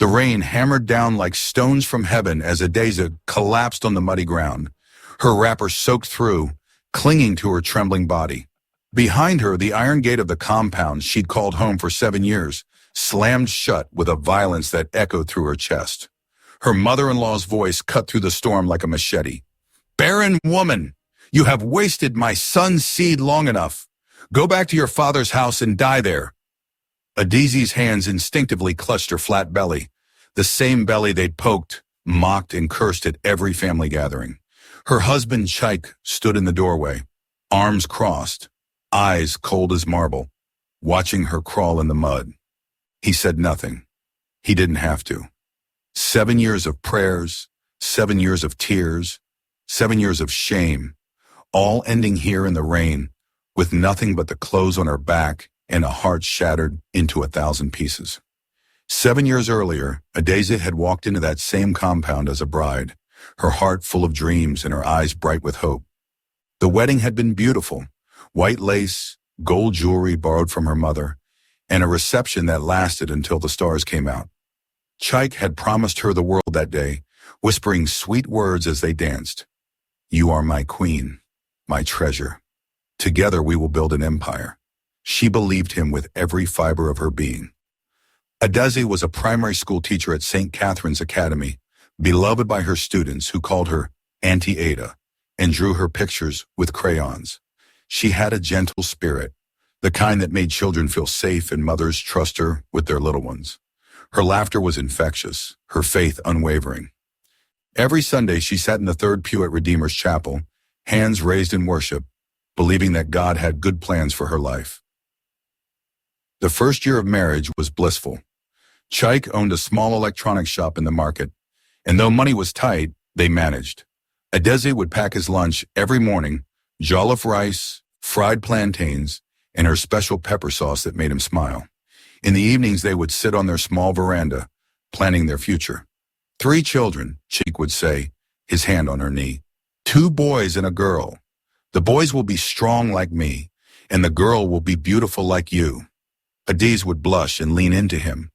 The rain hammered down like stones from heaven as Adeza collapsed on the muddy ground, her wrapper soaked through, clinging to her trembling body. Behind her, the iron gate of the compound she'd called home for 7 years slammed shut with a violence that echoed through her chest. Her mother-in-law's voice cut through the storm like a machete. "Barren woman, you have wasted my son's seed long enough. Go back to your father's house and die there." Adezi's hands instinctively clutched her flat belly, the same belly they'd poked, mocked, and cursed at every family gathering. Her husband, Chaik, stood in the doorway, arms crossed, eyes cold as marble, watching her crawl in the mud. He said nothing. He didn't have to. 7 years of prayers, 7 years of tears, 7 years of shame, all ending here in the rain, with nothing but the clothes on her back and a heart shattered into 1,000 pieces. 7 years earlier, Adeza had walked into that same compound as a bride, her heart full of dreams and her eyes bright with hope. The wedding had been beautiful, white lace, gold jewelry borrowed from her mother, and a reception that lasted until the stars came out. Chaik had promised her the world that day, whispering sweet words as they danced. "You are my queen, my treasure. Together we will build an empire." She believed him with every fiber of her being. Adeza was a primary school teacher at St. Catherine's Academy, beloved by her students who called her Auntie Ada and drew her pictures with crayons. She had a gentle spirit, the kind that made children feel safe and mothers trust her with their little ones. Her laughter was infectious, her faith unwavering. Every Sunday she sat in the third pew at Redeemer's Chapel, hands raised in worship, believing that God had good plans for her life. The first year of marriage was blissful. Chaik owned a small electronics shop in the market, and though money was tight, they managed. Adeza would pack his lunch every morning, jollof rice, fried plantains, and her special pepper sauce that made him smile. In the evenings, they would sit on their small veranda, planning their future. 3 children, Chaik would say, his hand on her knee. 2 boys and a girl. The boys will be strong like me, and the girl will be beautiful like you. Adeza would blush and lean into him,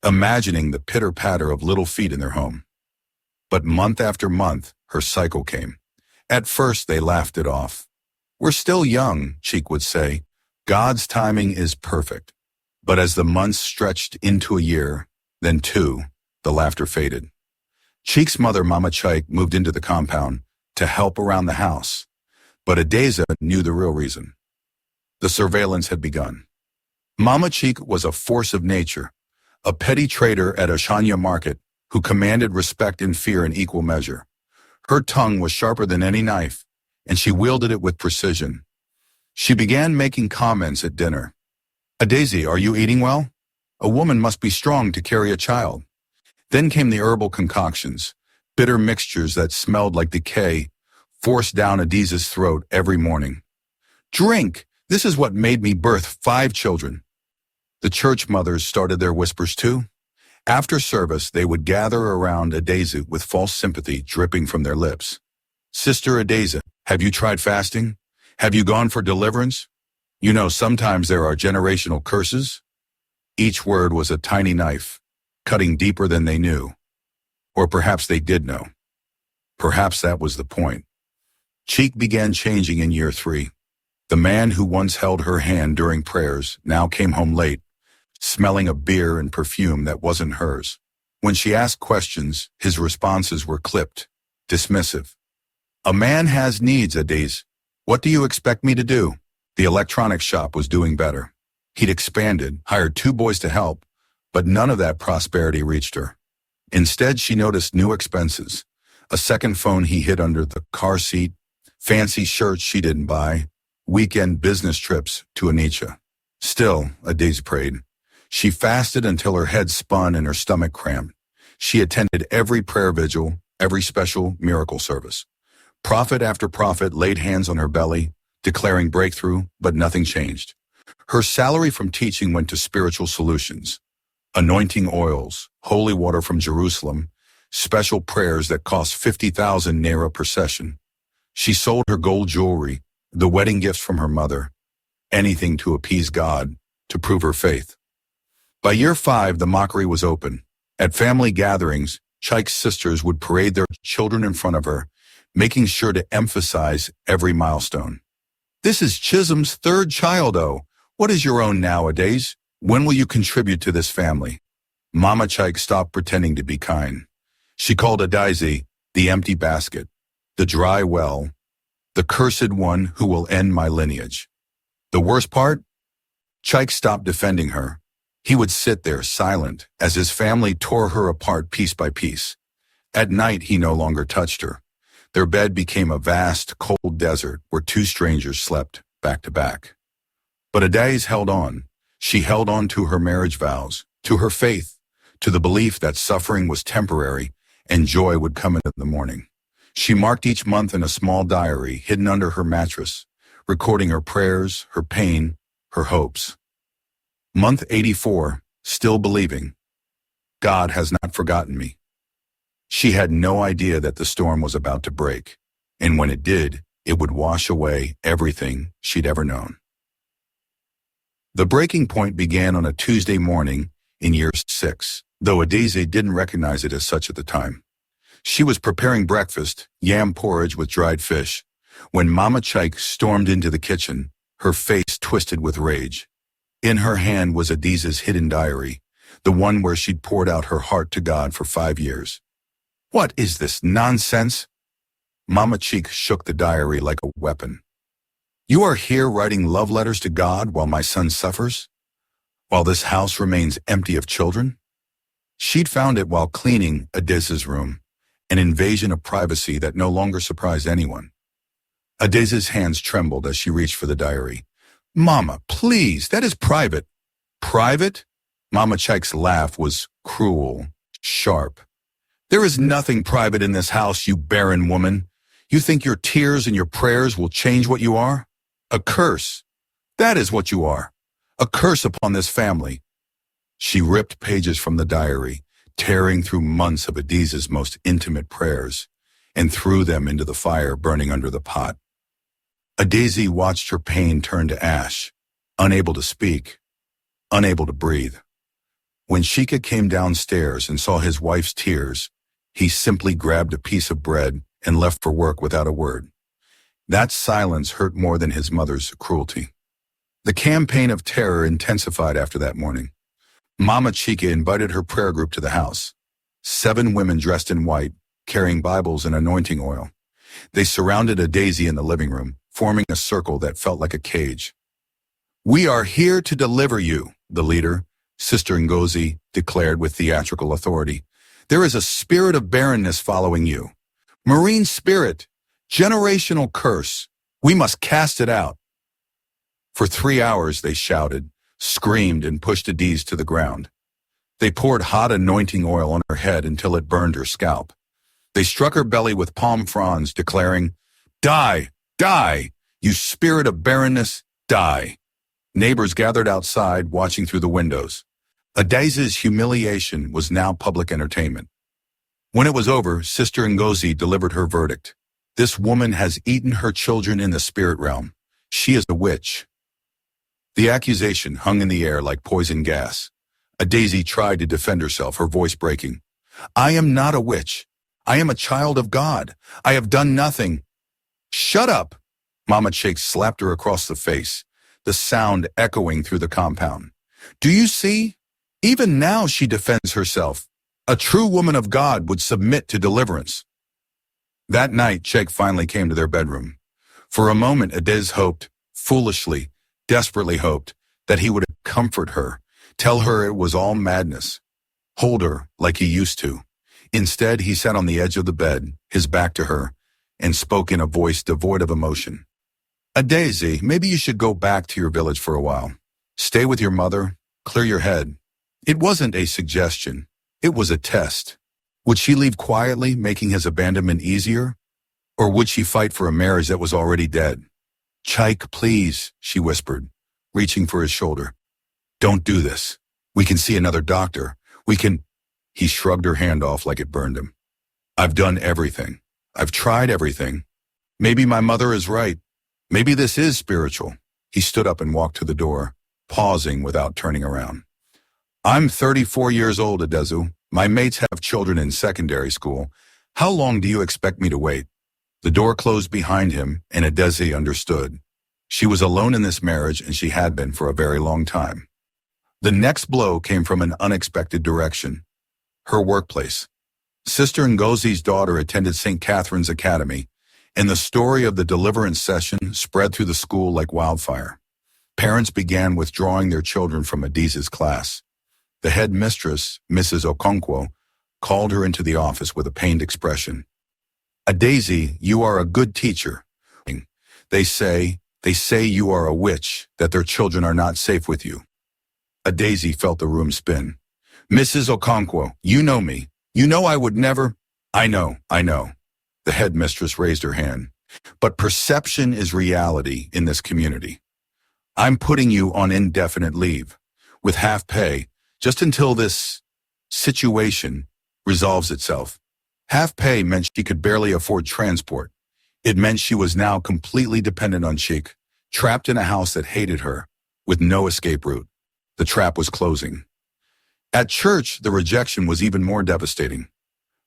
imagining the pitter-patter of little feet in their home. But month after month, her cycle came. At first, they laughed it off. "We're still young," Chaik would say. "God's timing is perfect." But as the months stretched into a year, then 2, the laughter faded. Chaik's mother, Mama Chaik, moved into the compound to help around the house. But Adeza knew the real reason. The surveillance had begun. Mama Chaik was a force of nature, a petty trader at Oshanya Market who commanded respect and fear in equal measure. Her tongue was sharper than any knife, and she wielded it with precision. She began making comments at dinner. "Adeza, are you eating well? A woman must be strong to carry a child." Then came the herbal concoctions, bitter mixtures that smelled like decay, forced down Adeza's throat every morning. "Drink! This is what made me birth 5 children." The church mothers started their whispers too. After service, they would gather around Adeza with false sympathy dripping from their lips. "Sister Adeza, have you tried fasting? Have you gone for deliverance? You know, sometimes there are generational curses." Each word was a tiny knife, cutting deeper than they knew. Or perhaps they did know. Perhaps that was the point. Chaik began changing in year 3. The man who once held her hand during prayers now came home late, smelling of beer and perfume that wasn't hers. When she asked questions, his responses were clipped, dismissive. "A man has needs, Adeza. What do you expect me to do?" The electronics shop was doing better. He'd expanded, hired 2 boys to help, but none of that prosperity reached her. Instead, she noticed new expenses. A second phone he hid under the car seat, fancy shirts she didn't buy, weekend business trips to Onitsha. Still, Adeza prayed. She fasted until her head spun and her stomach cramped. She attended every prayer vigil, every special miracle service. Prophet after prophet laid hands on her belly, declaring breakthrough, but nothing changed. Her salary from teaching went to spiritual solutions. Anointing oils, holy water from Jerusalem, special prayers that cost 50,000 naira per session. She sold her gold jewelry, the wedding gifts from her mother, anything to appease God, to prove her faith. By year 5, the mockery was open. At family gatherings, Chaik's sisters would parade their children in front of her, making sure to emphasize every milestone. This is Chisholm's third child, oh. What is your own nowadays? When will you contribute to this family? Mama Chaik stopped pretending to be kind. She called Adaize the empty basket, the dry well, the cursed one who will end my lineage. The worst part? Chaik stopped defending her. He would sit there silent as his family tore her apart piece by piece. At night, he no longer touched her. Their bed became a vast, cold desert where two strangers slept back to back. But Adaize held on. She held on to her marriage vows, to her faith, to the belief that suffering was temporary and joy would come in the morning. She marked each month in a small diary hidden under her mattress, recording her prayers, her pain, her hopes. Month 84, still believing. God has not forgotten me. She had no idea that the storm was about to break, and when it did, it would wash away everything she'd ever known. The breaking point began on a Tuesday morning in year 6, though Adaize didn't recognize it as such at the time. She was preparing breakfast, yam porridge with dried fish, when Mama Chaik stormed into the kitchen, her face twisted with rage. In her hand was Adaize's hidden diary, the one where she'd poured out her heart to God for 5 years. What is this nonsense? Mama Chaik shook the diary like a weapon. You are here writing love letters to God while my son suffers? While this house remains empty of children? She'd found it while cleaning Adaize's room, an invasion of privacy that no longer surprised anyone. Adaize's hands trembled as she reached for the diary. Mama, please, that is private. Private? Mama Chaik's laugh was cruel, sharp. There is nothing private in this house, you barren woman. You think your tears and your prayers will change what you are? A curse. That is what you are. A curse upon this family. She ripped pages from the diary, tearing through months of Adaize's most intimate prayers, and threw them into the fire burning under the pot. Adaize watched her pain turn to ash, unable to speak, unable to breathe. When Sheikah came downstairs and saw his wife's tears, he simply grabbed a piece of bread and left for work without a word. That silence hurt more than his mother's cruelty. The campaign of terror intensified after that morning. Mama Chica invited her prayer group to the house. 7 women dressed in white, carrying Bibles and anointing oil. They surrounded Adaize in the living room, forming a circle that felt like a cage. We are here to deliver you, the leader, Sister Ngozi, declared with theatrical authority. There is a spirit of barrenness following you. Marine spirit, generational curse. We must cast it out. For 3 hours they shouted, screamed, and pushed Adaize to the ground. They poured hot anointing oil on her head until it burned her scalp. They struck her belly with palm fronds, declaring, Die, die, you spirit of barrenness, die. Neighbors gathered outside, watching through the windows. Adaize's humiliation was now public entertainment. When it was over, Sister Ngozi delivered her verdict. This woman has eaten her children in the spirit realm. She is a witch. The accusation hung in the air like poison gas. Adaize tried to defend herself, her voice breaking. I am not a witch. I am a child of God. I have done nothing. Shut up! Mama Chaik slapped her across the face, the sound echoing through the compound. Do you see? Even now she defends herself. A true woman of God would submit to deliverance. That night, Chaik finally came to their bedroom. For a moment, Adaize hoped, foolishly, desperately hoped, that he would comfort her, tell her it was all madness, hold her like he used to. Instead, he sat on the edge of the bed, his back to her, and spoke in a voice devoid of emotion. Adaize, maybe you should go back to your village for a while. Stay with your mother, clear your head. It wasn't a suggestion. It was a test. Would she leave quietly, making his abandonment easier? Or would she fight for a marriage that was already dead? Chaik, please, she whispered, reaching for his shoulder. Don't do this. We can see another doctor. We can... He shrugged her hand off like it burned him. I've done everything. I've tried everything. Maybe my mother is right. Maybe this is spiritual. He stood up and walked to the door, pausing without turning around. I'm 34 years old, Adaize. My mates have children in secondary school. How long do you expect me to wait? The door closed behind him, and Adesi understood. She was alone in this marriage, and she had been for a very long time. The next blow came from an unexpected direction. Her workplace. Sister Ngozi's daughter attended St. Catherine's Academy, and the story of the deliverance session spread through the school like wildfire. Parents began withdrawing their children from Adiza's class. The head mistress, Mrs. Okonkwo, called her into the office with a pained expression. Adesi, you are a good teacher. They say you are a witch, that their children are not safe with you. Adesi felt the room spin. Mrs. Okonkwo, you know me. You know I would never. I know. The headmistress raised her hand. But perception is reality in this community. I'm putting you on indefinite leave, with half pay, just until this situation resolves itself. Half pay meant she could barely afford transport. It meant she was now completely dependent on Sheikh, trapped in a house that hated her, with no escape route. The trap was closing. At church, the rejection was even more devastating.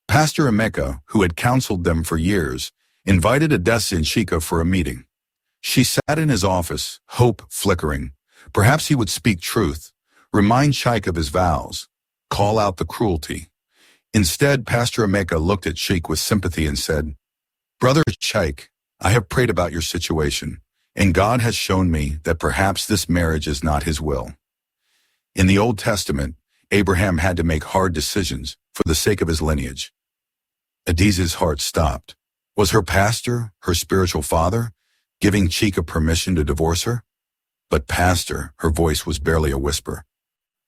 Pastor Emeka, who had counseled them for years, invited Adesi and Chika for a meeting. She sat in his office, hope flickering. Perhaps he would speak truth, remind Sheikh of his vows, call out the cruelty. Instead, Pastor Emeka looked at Sheikh with sympathy and said, Brother Sheikh, I have prayed about your situation, and God has shown me that perhaps this marriage is not his will. In the Old Testament, Abraham had to make hard decisions for the sake of his lineage. Adiza's heart stopped. Was her pastor, her spiritual father, giving Chika permission to divorce her? But pastor, her voice was barely a whisper.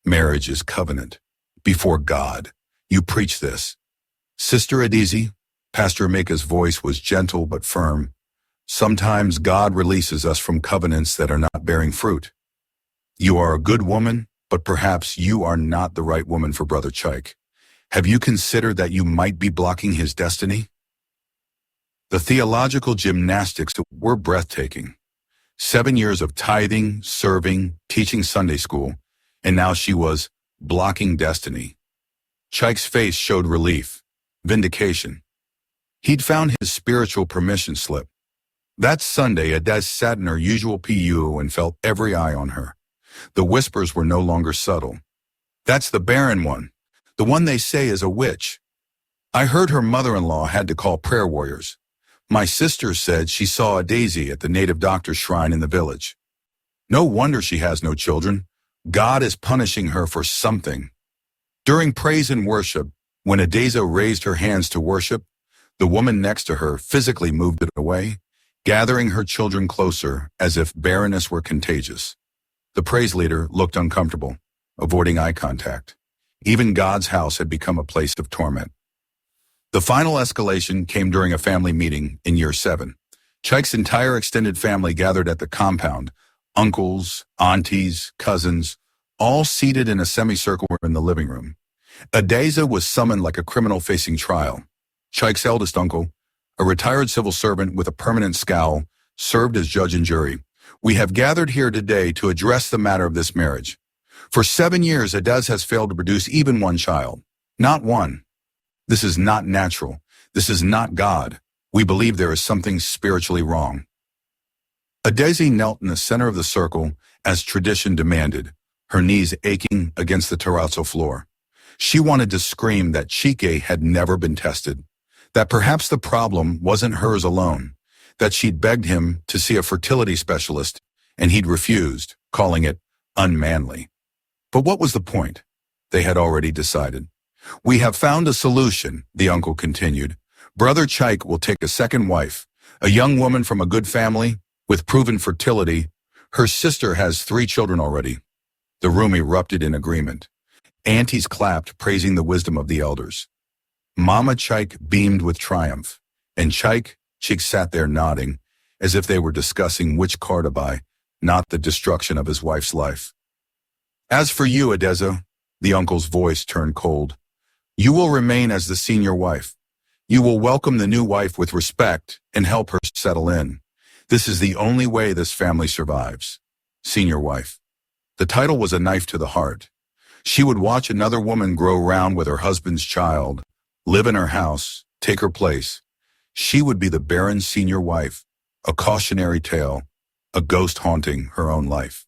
Marriage is covenant. Before God. You preach this. Sister Adesi, Pastor Emeka's voice was gentle but firm. Sometimes God releases us from covenants that are not bearing fruit. You are a good woman, but perhaps you are not the right woman for Brother Sheikh. Have you considered that you might be blocking his destiny? The theological gymnastics were breathtaking. 7 years of tithing, serving, teaching Sunday school, and now she was blocking destiny. Sheikh's face showed relief, vindication. He'd found his spiritual permission slip. That Sunday, Adesi sat in her usual PU and felt every eye on her. The whispers were no longer subtle. That's the Barren one, the one they say is a witch. I heard her mother-in-law had to call prayer warriors. My sister said she saw Adesi at the native doctor's shrine in the village. No wonder she has no children. God is punishing her for something. During praise and worship, when Adesi raised her hands to worship, the woman next to her physically moved it away, gathering her children closer as if barrenness were contagious. The praise leader looked uncomfortable, avoiding eye contact. Even God's house had become a place of torment. The final escalation came during a family meeting in year 7. Cheikh's entire extended family gathered at the compound, uncles, aunties, cousins, all seated in a semicircle in the living room. Adesi was summoned like a criminal facing trial. Cheikh's eldest uncle, a retired civil servant with a permanent scowl, served as judge and jury. We have gathered here today to address the matter of this marriage. For 7 years, Adesi has failed to produce even one child. Not one. This is not natural. This is not God. We believe there is something spiritually wrong. Adesi knelt in the center of the circle as tradition demanded, her knees aching against the terrazzo floor. She wanted to scream that Chike had never been tested, that perhaps the problem wasn't hers alone, that she'd begged him to see a fertility specialist and he'd refused, calling it unmanly. But what was the point? They had already decided. We have found a solution, the uncle continued. Brother Sheikh will take a second wife, a young woman from a good family with proven fertility. Her sister has 3 children already. The room erupted in agreement. Aunties clapped, praising the wisdom of the elders. Mama Sheikh beamed with triumph, and Sheikh sat there nodding, as if they were discussing which car to buy, not the destruction of his wife's life. As for you, Adesi, the uncle's voice turned cold. You will remain as the senior wife. You will welcome the new wife with respect and help her settle in. This is the only way this family survives. Senior wife. The title was a knife to the heart. She would watch another woman grow round with her husband's child, live in her house, take her place. She would be the Barren senior wife, a cautionary tale, a ghost haunting her own life.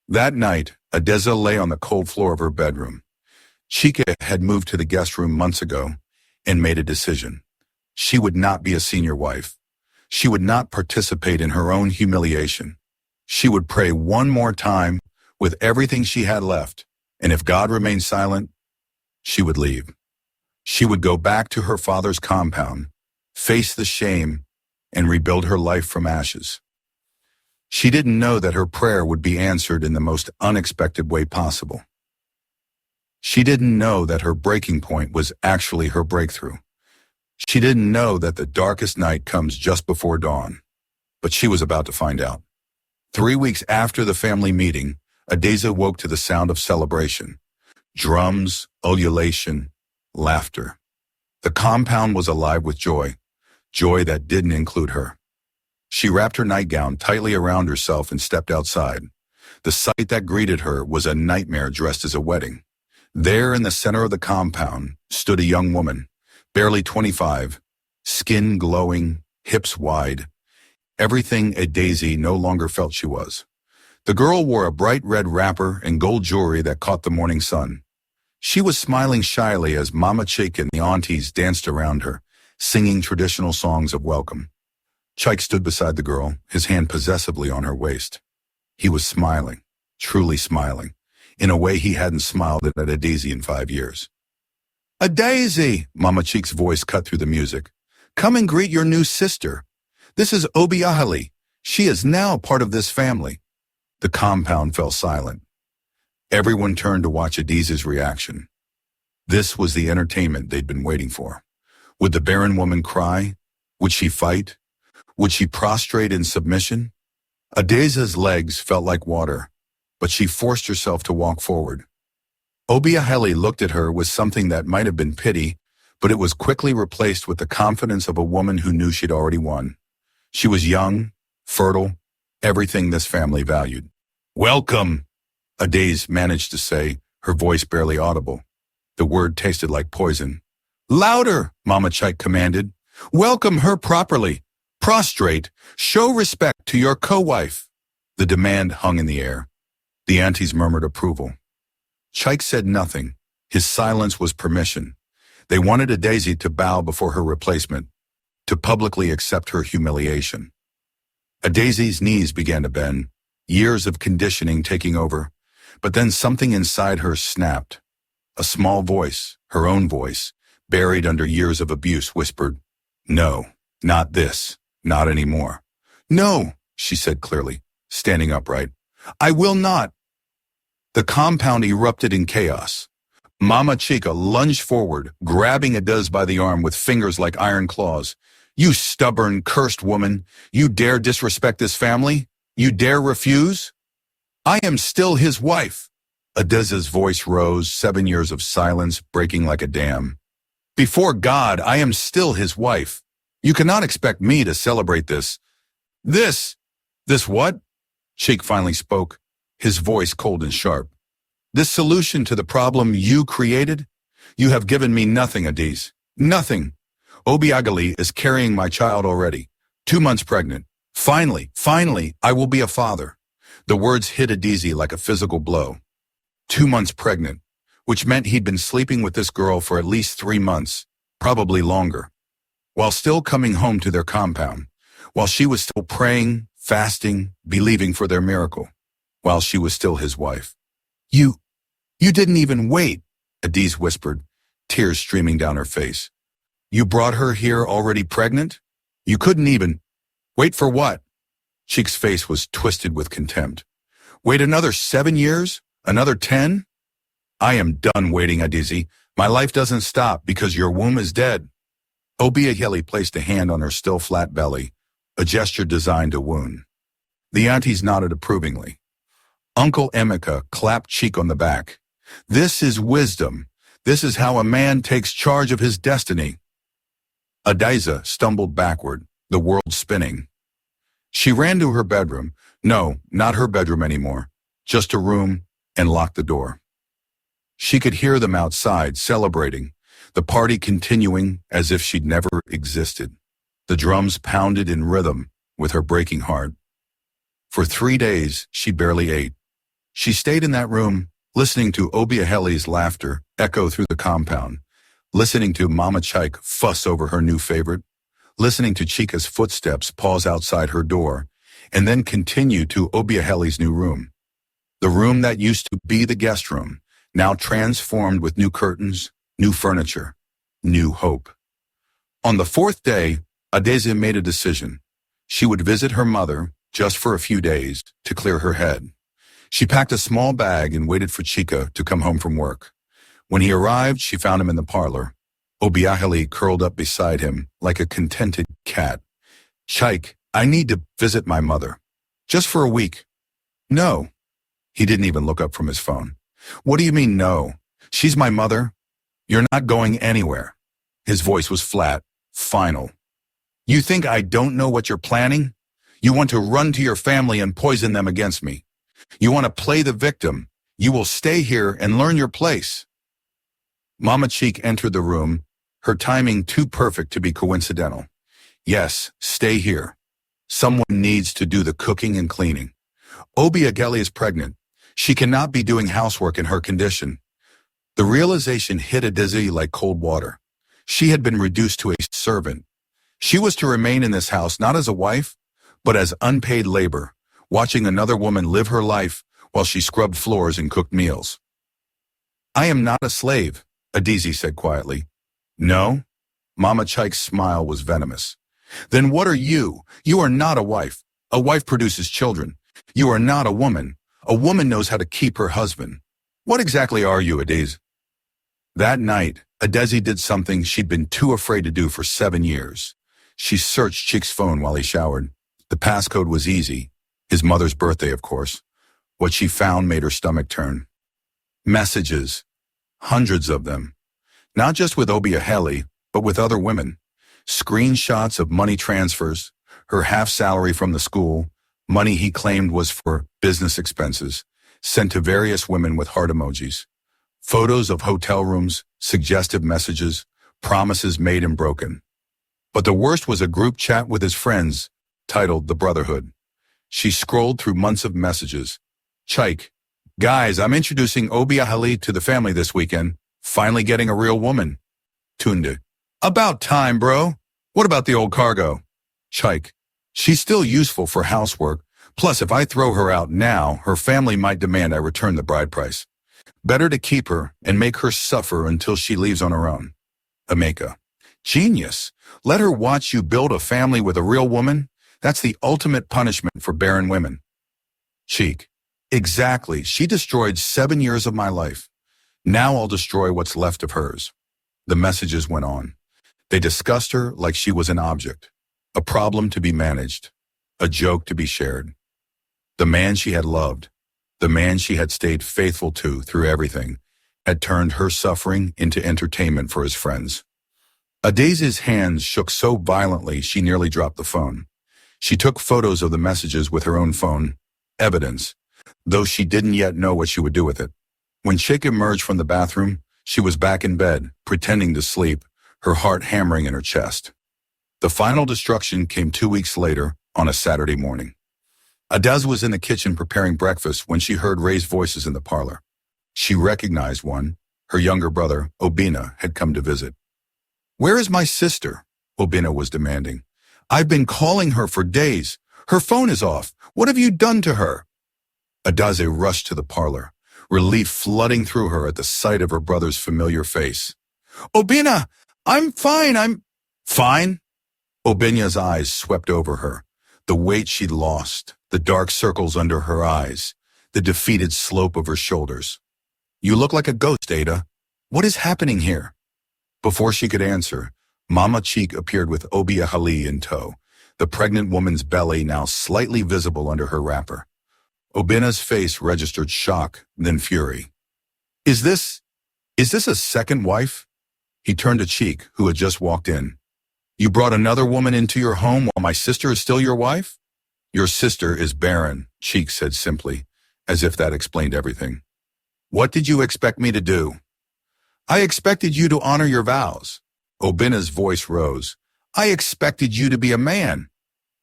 That night, Adeza lay on the cold floor of her bedroom. Chika had moved to the guest room months ago and made a decision. She would not be a senior wife. She would not participate in her own humiliation. She would pray one more time with everything she had left, and if God remained silent, she would leave. She would go back to her father's compound, face the shame, and rebuild her life from ashes. She didn't know that her prayer would be answered in the most unexpected way possible. She didn't know that her breaking point was actually her breakthrough. She didn't know that the darkest night comes just before dawn, but she was about to find out. 3 weeks after the family meeting, Adeza woke to the sound of celebration. Drums, ululation, laughter. The compound was alive with joy, joy that didn't include her. She wrapped her nightgown tightly around herself and stepped outside. The sight that greeted her was a nightmare dressed as a wedding. There in the center of the compound stood a young woman, barely 25, skin glowing, hips wide. Everything a Daisy no longer felt she was. The girl wore a bright red wrapper and gold jewelry that caught the morning sun. She was smiling shyly as Mama Chick and the aunties danced around her, singing traditional songs of welcome. Chike stood beside the girl, his hand possessively on her waist. He was smiling, truly smiling, in a way he hadn't smiled at a Daisy in 5 years. "A Daisy!" Mama Chick's voice cut through the music. "Come and greet your new sister. This is Obiahali. She is now part of this family." The compound fell silent. Everyone turned to watch Adeza's reaction. This was the entertainment they'd been waiting for. Would the barren woman cry? Would she fight? Would she prostrate in submission? Adeza's legs felt like water, but she forced herself to walk forward. Obiaheli looked at her with something that might have been pity, but it was quickly replaced with the confidence of a woman who knew she'd already won. She was young, fertile, everything this family valued. "Welcome," Adez managed to say, her voice barely audible. The word tasted like poison. "Louder," Mama Chike commanded. "Welcome her properly. Prostrate. Show respect to your co-wife." The demand hung in the air. The aunties murmured approval. Chike said nothing. His silence was permission. They wanted a Daisy to bow before her replacement, to publicly accept her humiliation. A Daisy's knees began to bend, years of conditioning taking over, but then something inside her snapped. A small voice, her own voice, buried under years of abuse, whispered, "No, not this, not anymore." "No," she said clearly, standing upright. "I will not." The compound erupted in chaos. Mama Chica lunged forward, grabbing Adez by the arm with fingers like iron claws. "You stubborn, cursed woman! You dare disrespect this family? You dare refuse? I am still his wife." Adez's voice rose, 7 years of silence breaking like a dam. "Before God, I am still his wife. You cannot expect me to celebrate this. This what?" Sheik finally spoke, his voice cold and sharp. "This solution to the problem you created? You have given me nothing, Adez. Nothing. Obiagali is carrying my child already, 2 months pregnant. Finally, I will be a father." The words hit Adezi like a physical blow. 2 months pregnant, which meant he'd been sleeping with this girl for at least 3 months, probably longer, while still coming home to their compound, while she was still praying, fasting, believing for their miracle, while she was still his wife. You didn't even wait," Adez whispered, tears streaming down her face. "You brought her here already pregnant? You couldn't even... Wait for what?" Cheek's face was twisted with contempt. "Wait another 7 years? Another 10? I am done waiting, Adezi. My life doesn't stop because your womb is dead." Obiaheli placed a hand on her still flat belly, a gesture designed to wound. The aunties nodded approvingly. Uncle Emeka clapped Cheek on the back. "This is wisdom. This is how a man takes charge of his destiny." Adeza stumbled backward, the world spinning. She ran to her bedroom. No, not her bedroom anymore. Just a room, and locked the door. She could hear them outside, celebrating, the party continuing as if she'd never existed. The drums pounded in rhythm with her breaking heart. For 3 days, she barely ate. She stayed in that room, listening to Obiaheli's laughter echo through the compound, listening to Mama Chike fuss over her new favorite, listening to Chica's footsteps pause outside her door, and then continue to Obiaheli's new room. The room that used to be the guest room, now transformed with new curtains, new furniture, new hope. On the 4th day, Adeze made a decision. She would visit her mother, just for a few days, to clear her head. She packed a small bag and waited for Chika to come home from work. When he arrived, she found him in the parlor. Obiaheli curled up beside him like a contented cat. "Chike, I need to visit my mother. Just for a week." "No." He didn't even look up from his phone. "What do you mean, no? She's my mother. You're not going anywhere." His voice was flat, final. "You think I don't know what you're planning? You want to run to your family and poison them against me. You want to play the victim. You will stay here and learn your place." Mama Cheek entered the room, her timing too perfect to be coincidental. "Yes, stay here. Someone needs to do the cooking and cleaning. Obiaheli is pregnant. She cannot be doing housework in her condition." The realization hit Adeze like cold water. She had been reduced to a servant. She was to remain in this house not as a wife, but as unpaid labor, watching another woman live her life while she scrubbed floors and cooked meals. "I am not a slave," Adeze said quietly. "No?" Mama Chike's smile was venomous. "Then what are you? You are not a wife. A wife produces children. You are not a woman. A woman knows how to keep her husband. What exactly are you, Adeze?" That night, Adeze did something she'd been too afraid to do for 7 years. She searched Cheek's phone while he showered. The passcode was easy. His mother's birthday, of course. What she found made her stomach turn. Messages. Hundreds of them. Not just with Obiaheli, but with other women. Screenshots of money transfers, her half salary from the school, money he claimed was for business expenses, sent to various women with heart emojis. Photos of hotel rooms, suggestive messages, promises made and broken. But the worst was a group chat with his friends, titled The Brotherhood. She scrolled through months of messages. "Chike, guys, I'm introducing Obiaheli to the family this weekend. Finally getting a real woman." Tunde, "About time, bro. What about the old cargo?" Chike, "She's still useful for housework. Plus, if I throw her out now, her family might demand I return the bride price. Better to keep her and make her suffer until she leaves on her own." Emeka, "Genius. Let her watch you build a family with a real woman. That's the ultimate punishment for barren women." Cheek, "Exactly. She destroyed 7 years of my life. Now I'll destroy what's left of hers." The messages went on. They discussed her like she was an object, a problem to be managed, a joke to be shared. The man she had loved, the man she had stayed faithful to through everything, had turned her suffering into entertainment for his friends. Adeze's hands shook so violently she nearly dropped the phone. She took photos of the messages with her own phone, evidence, though she didn't yet know what she would do with it. When Chick emerged from the bathroom, she was back in bed, pretending to sleep, her heart hammering in her chest. The final destruction came 2 weeks later, on a Saturday morning. Adeze was in the kitchen preparing breakfast when she heard raised voices in the parlor. She recognized one. Her younger brother, Obina, had come to visit. "Where is my sister?" Obina was demanding. "I've been calling her for days. Her phone is off. What have you done to her?" Adeze rushed to the parlor, relief flooding through her at the sight of her brother's familiar face. "Obina, I'm fine, I'm..." "Fine?" Obina's eyes swept over her. The weight she'd lost, the dark circles under her eyes, the defeated slope of her shoulders. "You look like a ghost, Ada. What is happening here?" Before she could answer, Mama Cheek appeared with Obiaheli in tow, the pregnant woman's belly now slightly visible under her wrapper. Obina's face registered shock, then fury. Is this a second wife?" He turned to Cheek, who had just walked in. "You brought another woman into your home while my sister is still your wife?" "Your sister is Barren," Cheek said simply, as if that explained everything. What did you expect me to do? I expected you to honor your vows. Obina's voice rose. I expected you to be a man.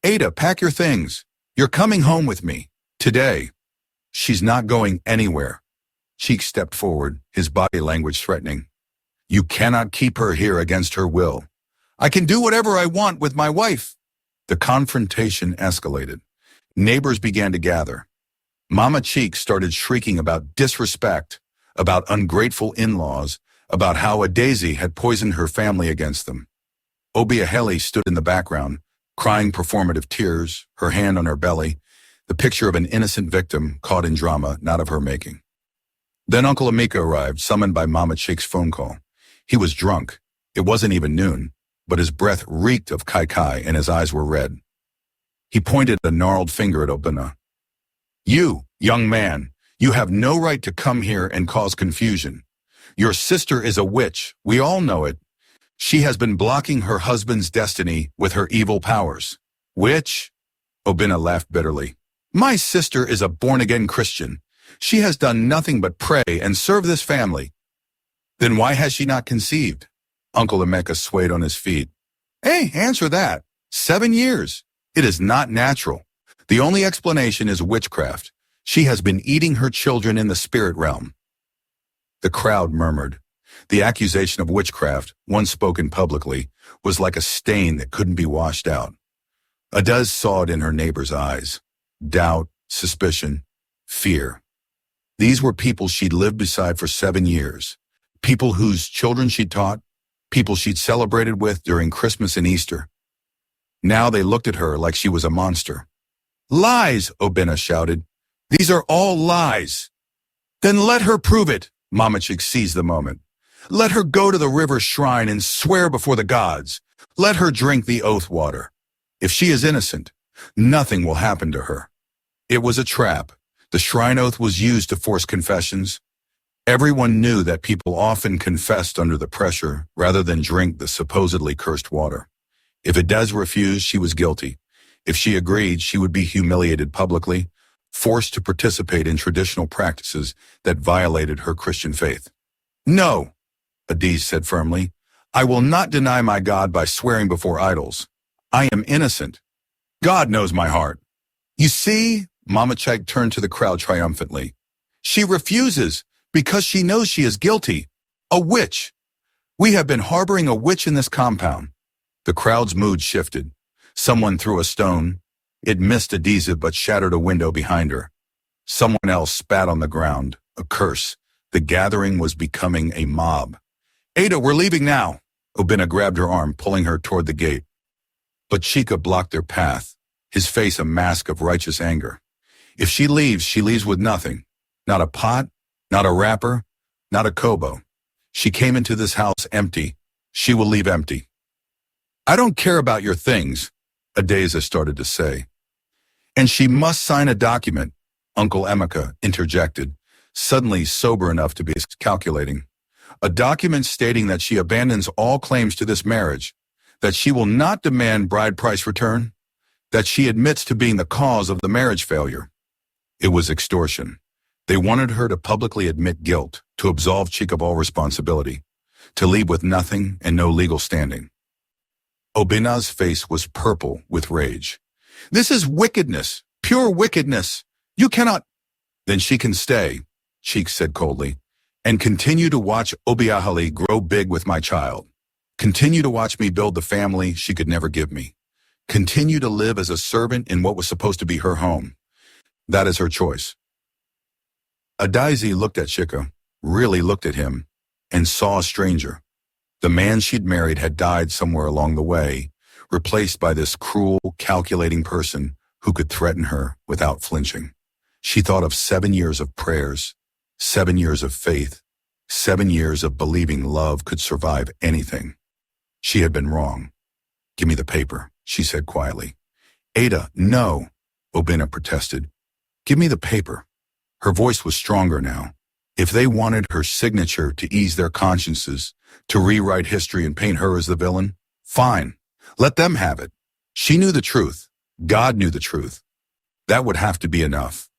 Ada, pack your things. You're coming home with me. Today. She's not going anywhere. Cheek stepped forward, his body language threatening. You cannot keep her here against her will. I can do whatever I want with my wife. The confrontation escalated. Neighbors began to gather. Mama Cheek started shrieking about disrespect, about ungrateful in-laws, about how Adazi had poisoned her family against them. Obiaheli stood in the background, crying performative tears, her hand on her belly, the picture of an innocent victim caught in drama not of her making. Then Uncle Amika arrived, summoned by Mama Cheek's phone call. He was drunk. It wasn't even noon, but his breath reeked of kai-kai and his eyes were red. He pointed a gnarled finger at Obina. You, young man, you have no right to come here and cause confusion. Your sister is a witch, we all know it. She has been blocking her husband's destiny with her evil powers. Witch? Obina laughed bitterly. My sister is a born-again Christian. She has done nothing but pray and serve this family. Then why has she not conceived? Uncle Emeka swayed on his feet. Hey, answer that. 7 years. It is not natural. The only explanation is witchcraft. She has been eating her children in the spirit realm. The crowd murmured. The accusation of witchcraft, once spoken publicly, was like a stain that couldn't be washed out. Adaz saw it in her neighbor's eyes. Doubt, suspicion, fear. These were people she'd lived beside for 7 years. People whose children she'd taught, people she'd celebrated with during Christmas and Easter. Now they looked at her like she was a monster. Lies, Obina shouted. These are all lies. Then let her prove it, Mama Chick seized the moment. Let her go to the river shrine and swear before the gods. Let her drink the oath water. If she is innocent, nothing will happen to her. It was a trap. The shrine oath was used to force confessions. Everyone knew that people often confessed under the pressure rather than drink the supposedly cursed water. If Adaz refused, she was guilty. If she agreed, she would be humiliated publicly, forced to participate in traditional practices that violated her Christian faith. No, Adaz said firmly. I will not deny my God by swearing before idols. I am innocent. God knows my heart. You see, Mama Chag turned to the crowd triumphantly. She refuses because she knows she is guilty. A witch. We have been harboring a witch in this compound. The crowd's mood shifted. Someone threw a stone. It missed Adiza but shattered a window behind her. Someone else spat on the ground, a curse. The gathering was becoming a mob. Ada, we're leaving now. Obina grabbed her arm, pulling her toward the gate. But Chika blocked their path, his face a mask of righteous anger. If she leaves with nothing. Not a pot, not a wrapper, not a kobo. She came into this house empty. She will leave empty. I don't care about your things, Adeza started to say. And she must sign a document, Uncle Emeka interjected, suddenly sober enough to be calculating. A document stating that she abandons all claims to this marriage, that she will not demand bride price return, that she admits to being the cause of the marriage failure. It was extortion. They wanted her to publicly admit guilt, to absolve Chika of all responsibility, to leave with nothing and no legal standing. Obina's face was purple with rage. This is wickedness, pure wickedness. You cannot. Then she can stay, Cheek said coldly, and continue to watch Obiahali grow big with my child. Continue to watch me build the family she could never give me. Continue to live as a servant in what was supposed to be her home. That is her choice. Adaizi looked at Chika, really looked at him, and saw a stranger. The man she'd married had died somewhere along the way, replaced by this cruel, calculating person who could threaten her without flinching. She thought of 7 years of prayers, 7 years of faith, 7 years of believing love could survive anything. She had been wrong. Give me the paper, she said quietly. Ada, no, Obina protested. Give me the paper. Her voice was stronger now. If they wanted her signature to ease their consciences, to rewrite history and paint her as the villain, fine. Let them have it. She knew the truth. God knew the truth. That would have to be enough.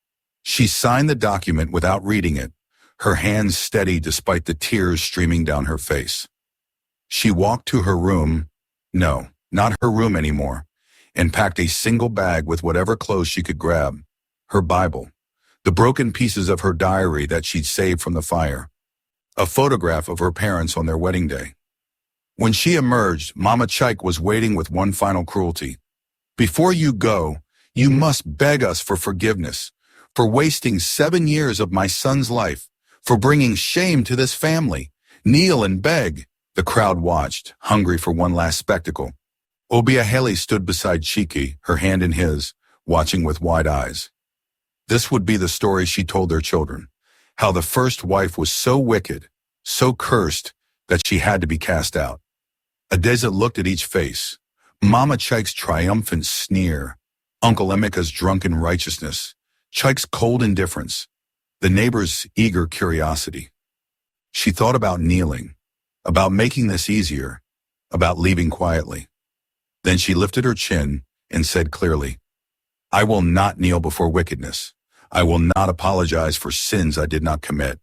She signed the document without reading it, her hands steady despite the tears streaming down her face. She walked to her room, no, not her room anymore, and packed a single bag with whatever clothes she could grab. Her Bible, the broken pieces of her diary that she'd saved from the fire, a photograph of her parents on their wedding day. When she emerged, Mama Chike was waiting with one final cruelty. Before you go, you must beg us for forgiveness, for wasting 7 years of my son's life, for bringing shame to this family. Kneel and beg. The crowd watched, hungry for one last spectacle. Obiaheli stood beside Chiki, her hand in his, watching with wide eyes. This would be the story she told their children, how the first wife was so wicked, so cursed, that she had to be cast out. Adeza looked at each face. Mama Chike's triumphant sneer, Uncle Emeka's drunken righteousness, Chike's cold indifference, the neighbor's eager curiosity. She thought about kneeling, about making this easier, about leaving quietly. Then she lifted her chin and said clearly, I will not kneel before wickedness. I will not apologize for sins I did not commit.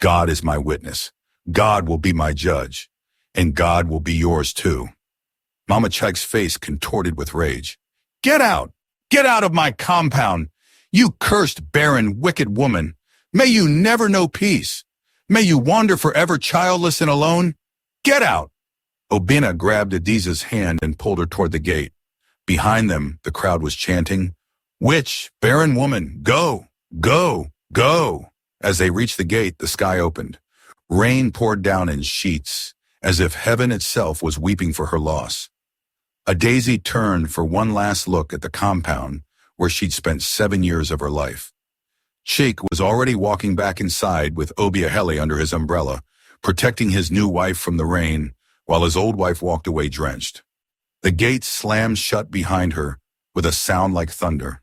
God is my witness. God will be my judge. And God will be yours too. Mama Chike's face contorted with rage. Get out! Get out of my compound! You cursed, barren, wicked woman! May you never know peace! May you wander forever childless and alone! Get out! Obina grabbed Adeza's hand and pulled her toward the gate. Behind them, the crowd was chanting, Witch, barren woman, go, go, go! As they reached the gate, the sky opened. Rain poured down in sheets, as if heaven itself was weeping for her loss. Adeze turned for one last look at the compound where she'd spent 7 years of her life. Chike was already walking back inside with Obiaheli under his umbrella, protecting his new wife from the rain, while his old wife walked away drenched. The gate slammed shut behind her with a sound like thunder,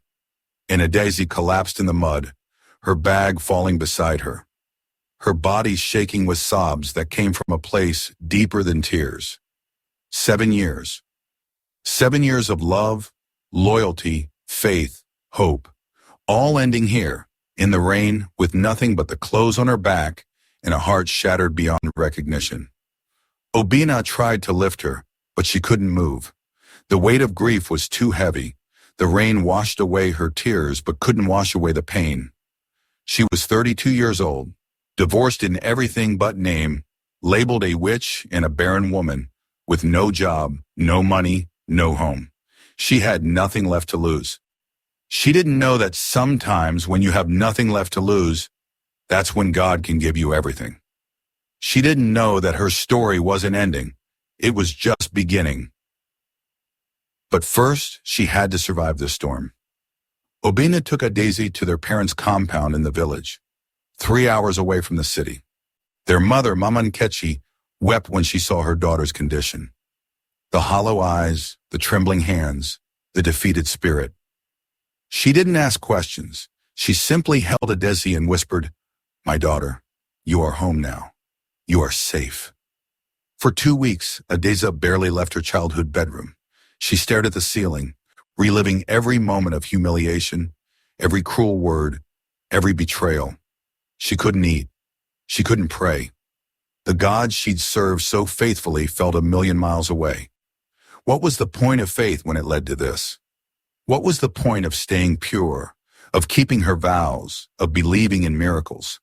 and Adeze collapsed in the mud, her bag falling beside her, her body shaking with sobs that came from a place deeper than tears. 7 years. 7 years of love, loyalty, faith, hope, all ending here, in the rain, with nothing but the clothes on her back and a heart shattered beyond recognition. Obina tried to lift her, but she couldn't move. The weight of grief was too heavy. The rain washed away her tears, but couldn't wash away the pain. She was 32 years old, divorced in everything but name, labeled a witch and a barren woman, with no job, no money, no home. She had nothing left to lose. She didn't know that sometimes when you have nothing left to lose, that's when God can give you everything. She didn't know that her story wasn't ending. It was just beginning. But first, she had to survive the storm. Obina took Adeze to their parents' compound in the village, 3 hours away from the city. Their mother, Mama Nkechi, wept when she saw her daughter's condition. The hollow eyes, the trembling hands, the defeated spirit. She didn't ask questions. She simply held Adeze and whispered, My daughter, you are home now. You are safe. For 2 weeks, Adeze barely left her childhood bedroom. She stared at the ceiling, reliving every moment of humiliation, every cruel word, every betrayal. She couldn't eat. She couldn't pray. The God she'd served so faithfully felt a million miles away. What was the point of faith when it led to this? What was the point of staying pure, of keeping her vows, of believing in miracles?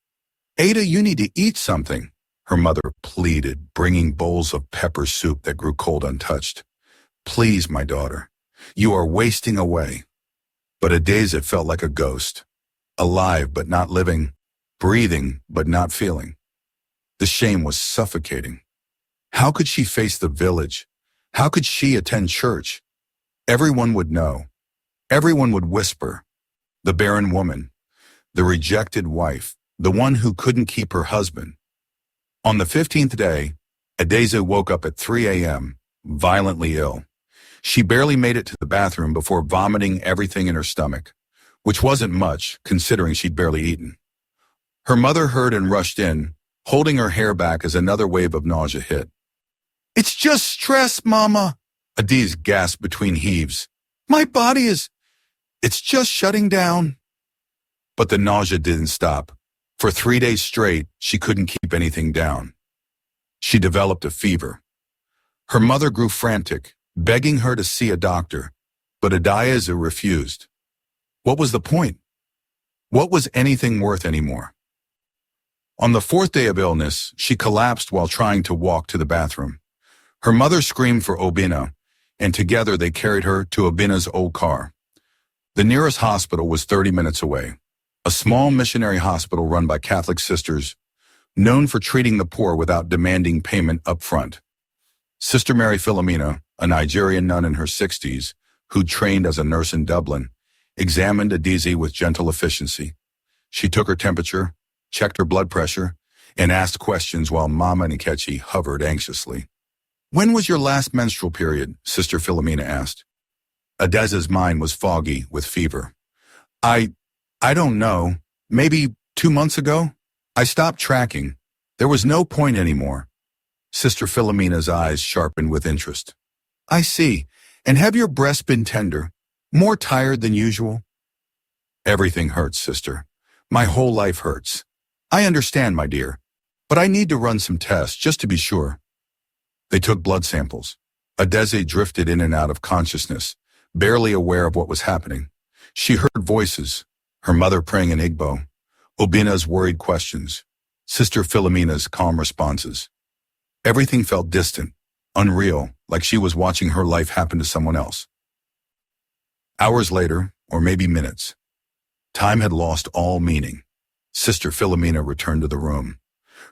Ada, you need to eat something, her mother pleaded, bringing bowls of pepper soup that grew cold untouched. Please, my daughter, you are wasting away. But Adeze felt like a ghost, alive but not living, breathing but not feeling. The shame was suffocating. How could she face the village? How could she attend church? Everyone would know. Everyone would whisper. The barren woman, the rejected wife, the one who couldn't keep her husband. On the 15th day, Adeze woke up at 3 a.m., violently ill. She barely made it to the bathroom before vomiting everything in her stomach, which wasn't much, considering she'd barely eaten. Her mother heard and rushed in, holding her hair back as another wave of nausea hit. It's just stress, Mama, Adeze gasped between heaves. My body is... It's just shutting down. But the nausea didn't stop. For 3 days straight, she couldn't keep anything down. She developed a fever. Her mother grew frantic, begging her to see a doctor, but Adiza refused. What was the point? What was anything worth anymore? On the 4th day of illness, she collapsed while trying to walk to the bathroom. Her mother screamed for Obina, and together they carried her to Obina's old car. The nearest hospital was 30 minutes away, a small missionary hospital run by Catholic sisters, known for treating the poor without demanding payment up front. Sister Mary Philomena, a Nigerian nun in her 60s, who'd trained as a nurse in Dublin, examined Adiza with gentle efficiency. She took her temperature, checked her blood pressure, and asked questions while Mama Nkechi hovered anxiously. "When was your last menstrual period?" Sister Philomena asked. Adiza's mind was foggy with fever. I don't know. Maybe 2 months ago? I stopped tracking. There was no point anymore." Sister Philomena's eyes sharpened with interest. "I see. And have your breasts been tender? More tired than usual?" "Everything hurts, sister. My whole life hurts. I understand, my dear, but I need to run some tests just to be sure." They took blood samples. Adiza drifted in and out of consciousness, barely aware of what was happening. She heard voices, her mother praying in Igbo, Obina's worried questions, Sister Philomena's calm responses. Everything felt distant, unreal, like she was watching her life happen to someone else. Hours later, or maybe minutes, time had lost all meaning. Sister Philomena returned to the room.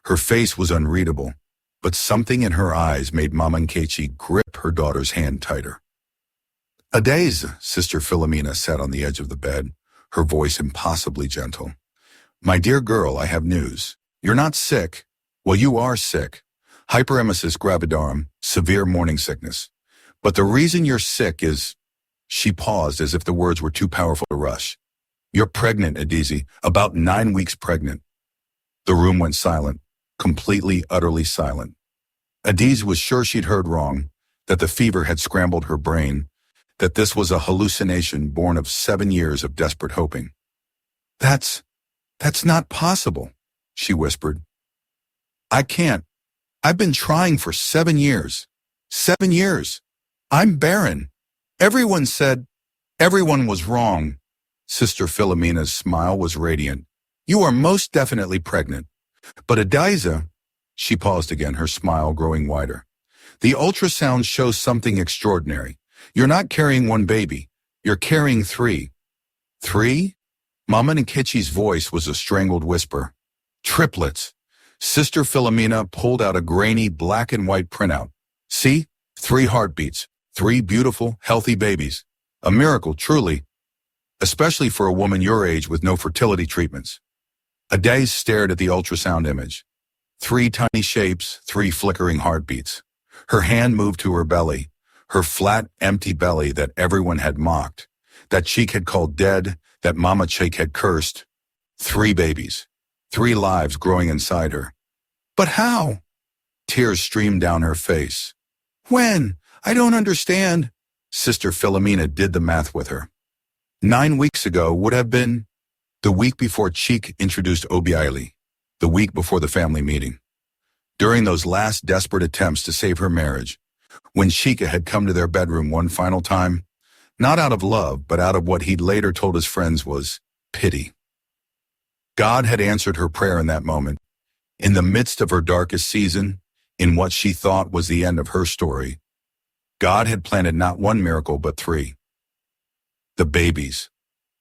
Her face was unreadable, but something in her eyes made Mama Nkechi grip her daughter's hand tighter. "Adiza," Sister Philomena sat on the edge of the bed, her voice impossibly gentle. "My dear girl, I have news. You're not sick. Well, you are sick. Hyperemesis gravidarum, severe morning sickness. But the reason you're sick is—" She paused as if the words were too powerful to rush. "You're pregnant, Adiza, about 9 weeks pregnant." The room went silent, completely, utterly silent. Adiza was sure she'd heard wrong, that the fever had scrambled her brain, that this was a hallucination born of 7 years of desperate hoping. That's not possible," she whispered. "I can't. I've been trying for 7 years. 7 years. I'm barren. Everyone was wrong." Sister Philomena's smile was radiant. "You are most definitely pregnant. But Adiza—" She paused again, her smile growing wider. "The ultrasound shows something extraordinary. You're not carrying 1 baby. You're carrying 3. 3? Mama Nkechi's voice was a strangled whisper. "Triplets." Sister Philomena pulled out a grainy black and white printout. "See? 3 heartbeats. 3 beautiful, healthy babies. A miracle, truly. Especially for a woman your age with no fertility treatments." Adiza stared at the ultrasound image. 3 tiny shapes, 3 flickering heartbeats. Her hand moved to her belly, her flat, empty belly that everyone had mocked, that Cheek had called dead, that Mama Cheek had cursed. 3 babies. 3 lives growing inside her. "But how?" Tears streamed down her face. "When? I don't understand." Sister Philomena did the math with her. 9 weeks ago would have been the week before Cheek introduced Obiaili, the week before the family meeting. During those last desperate attempts to save her marriage, when Chika had come to their bedroom one final time, not out of love, but out of what he'd later told his friends was pity. God had answered her prayer in that moment. In the midst of her darkest season, in what she thought was the end of her story, God had planted not 1 miracle, but 3. The babies.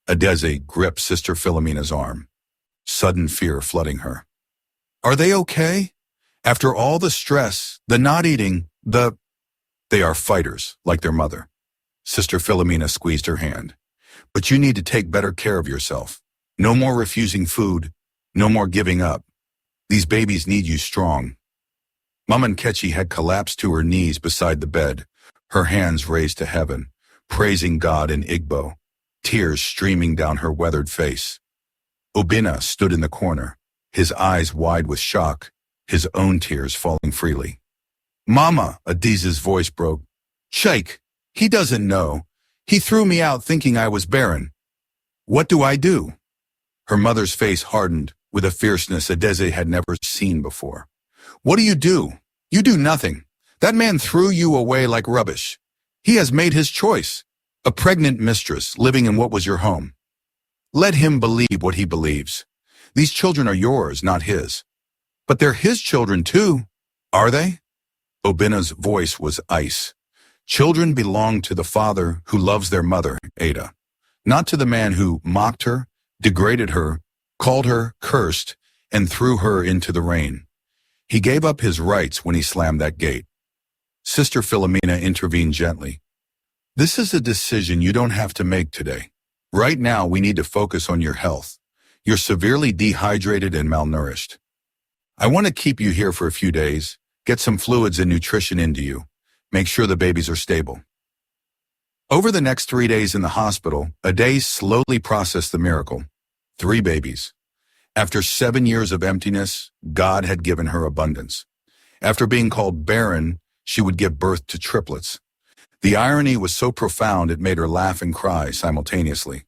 Adiza gripped Sister Philomena's arm, sudden fear flooding her. "Are they okay? After all the stress, the not eating, They are fighters, like their mother." Sister Philomena squeezed her hand. "But you need to take better care of yourself. No more refusing food. No more giving up. These babies need you strong." Mama Nkechi had collapsed to her knees beside the bed, her hands raised to heaven, praising God in Igbo, tears streaming down her weathered face. Obina stood in the corner, his eyes wide with shock, his own tears falling freely. "Mama," Adiza's voice broke. "Sheikh, he doesn't know. He threw me out thinking I was barren. What do I do?" Her mother's face hardened, with a fierceness Adeze had never seen before. "What do? You do nothing. That man threw you away like rubbish. He has made his choice. A pregnant mistress living in what was your home. Let him believe what he believes. These children are yours, not his." "But they're his children too, are they?" Obina's voice was ice. "Children belong to the father who loves their mother, Ada, not to the man who mocked her, degraded her, called her cursed, and threw her into the rain. He gave up his rights when he slammed that gate." Sister Philomena intervened gently. "This is a decision you don't have to make today. Right now, we need to focus on your health. You're severely dehydrated and malnourished. I want to keep you here for a few days, get some fluids and nutrition into you, make sure the babies are stable." Over the next 3 days in the hospital, Adeze slowly processed the miracle. 3 babies. After 7 years of emptiness, God had given her abundance. After being called barren, she would give birth to triplets. The irony was so profound it made her laugh and cry simultaneously.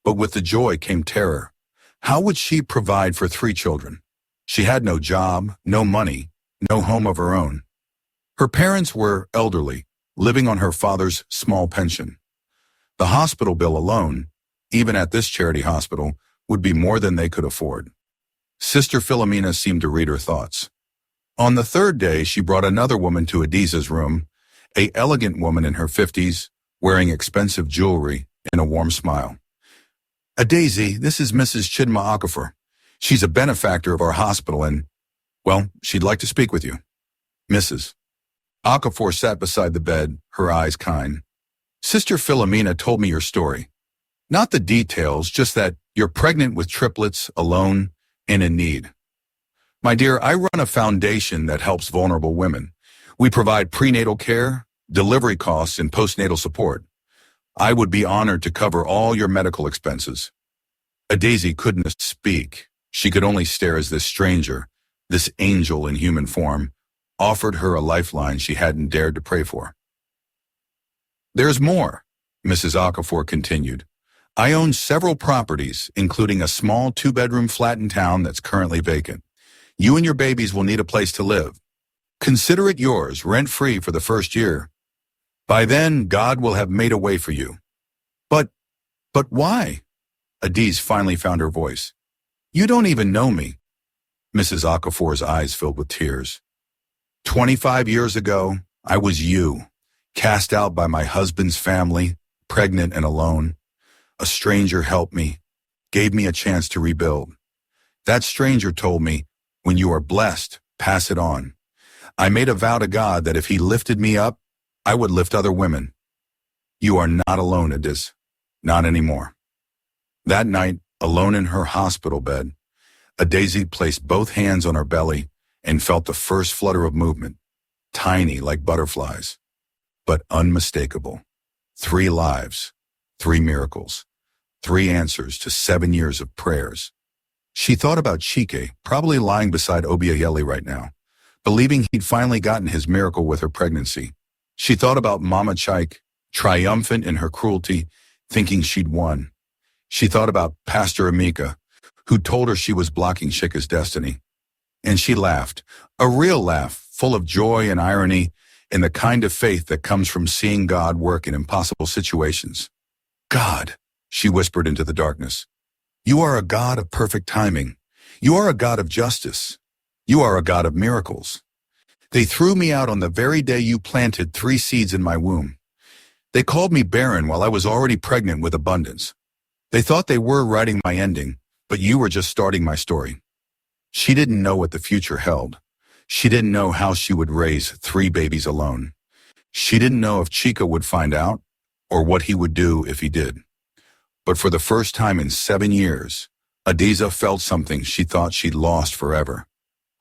But with the joy came terror. How would she provide for 3 children? She had no job, no money, no home of her own. Her parents were elderly, living on her father's small pension. The hospital bill alone, even at this charity hospital, would be more than they could afford. Sister Philomena seemed to read her thoughts. On the 3rd day, she brought another woman to Adese's room, an elegant woman in her 50s, wearing expensive jewelry and a warm smile. "Adeze, this is Mrs. Chidma Okafor. She's a benefactor of our hospital and, well, she'd like to speak with you." Mrs. Okafor sat beside the bed, her eyes kind. "Sister Philomena told me your story. Not the details, just that you're pregnant with triplets, alone, and in need. My dear, I run a foundation that helps vulnerable women. We provide prenatal care, delivery costs, and postnatal support. I would be honored to cover all your medical expenses." Adeze couldn't speak. She could only stare as this stranger, this angel in human form, offered her a lifeline she hadn't dared to pray for. "There's more," Mrs. Okafor continued. "I own several properties, including a small 2-bedroom flat in town that's currently vacant. You and your babies will need a place to live. Consider it yours, rent-free for the first year. By then, God will have made a way for you." But why?" Adeze finally found her voice. "You don't even know me." Mrs. Okafor's eyes filled with tears. 25 years ago, I was you, cast out by my husband's family, pregnant and alone. A stranger helped me, gave me a chance to rebuild. That stranger told me, when you are blessed, pass it on. I made a vow to God that if he lifted me up, I would lift other women. You are not alone, Adeze. Not anymore." That night, alone in her hospital bed, Adeze placed both hands on her belly and felt the first flutter of movement, tiny like butterflies, but unmistakable. 3 lives, 3 miracles, 3 answers to 7 years of prayers. She thought about Chike, probably lying beside Obiayeli right now, believing he'd finally gotten his miracle with her pregnancy. She thought about Mama Chike, triumphant in her cruelty, thinking she'd won. She thought about Pastor Amika, who told her she was blocking Chike's destiny. And she laughed, a real laugh, full of joy and irony, and the kind of faith that comes from seeing God work in impossible situations. "God," she whispered into the darkness, "you are a God of perfect timing. You are a God of justice. You are a God of miracles. They threw me out on the very day you planted 3 seeds in my womb. They called me barren while I was already pregnant with abundance. They thought they were writing my ending, but you were just starting my story." She didn't know what the future held. She didn't know how she would raise 3 babies alone. She didn't know if Chica would find out or what he would do if he did. But for the first time in 7 years, Adeze felt something she thought she'd lost forever.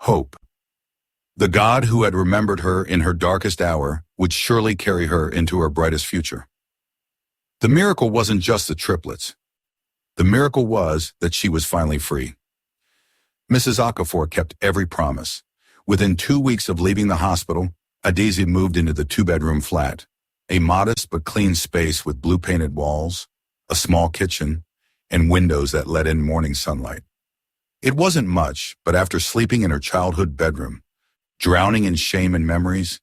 Hope. The God who had remembered her in her darkest hour would surely carry her into her brightest future. The miracle wasn't just the triplets. The miracle was that she was finally free. Mrs. Okafor kept every promise. Within 2 weeks of leaving the hospital, Adeze moved into the 2-bedroom flat, a modest but clean space with blue-painted walls, a small kitchen, and windows that let in morning sunlight. It wasn't much, but after sleeping in her childhood bedroom, drowning in shame and memories,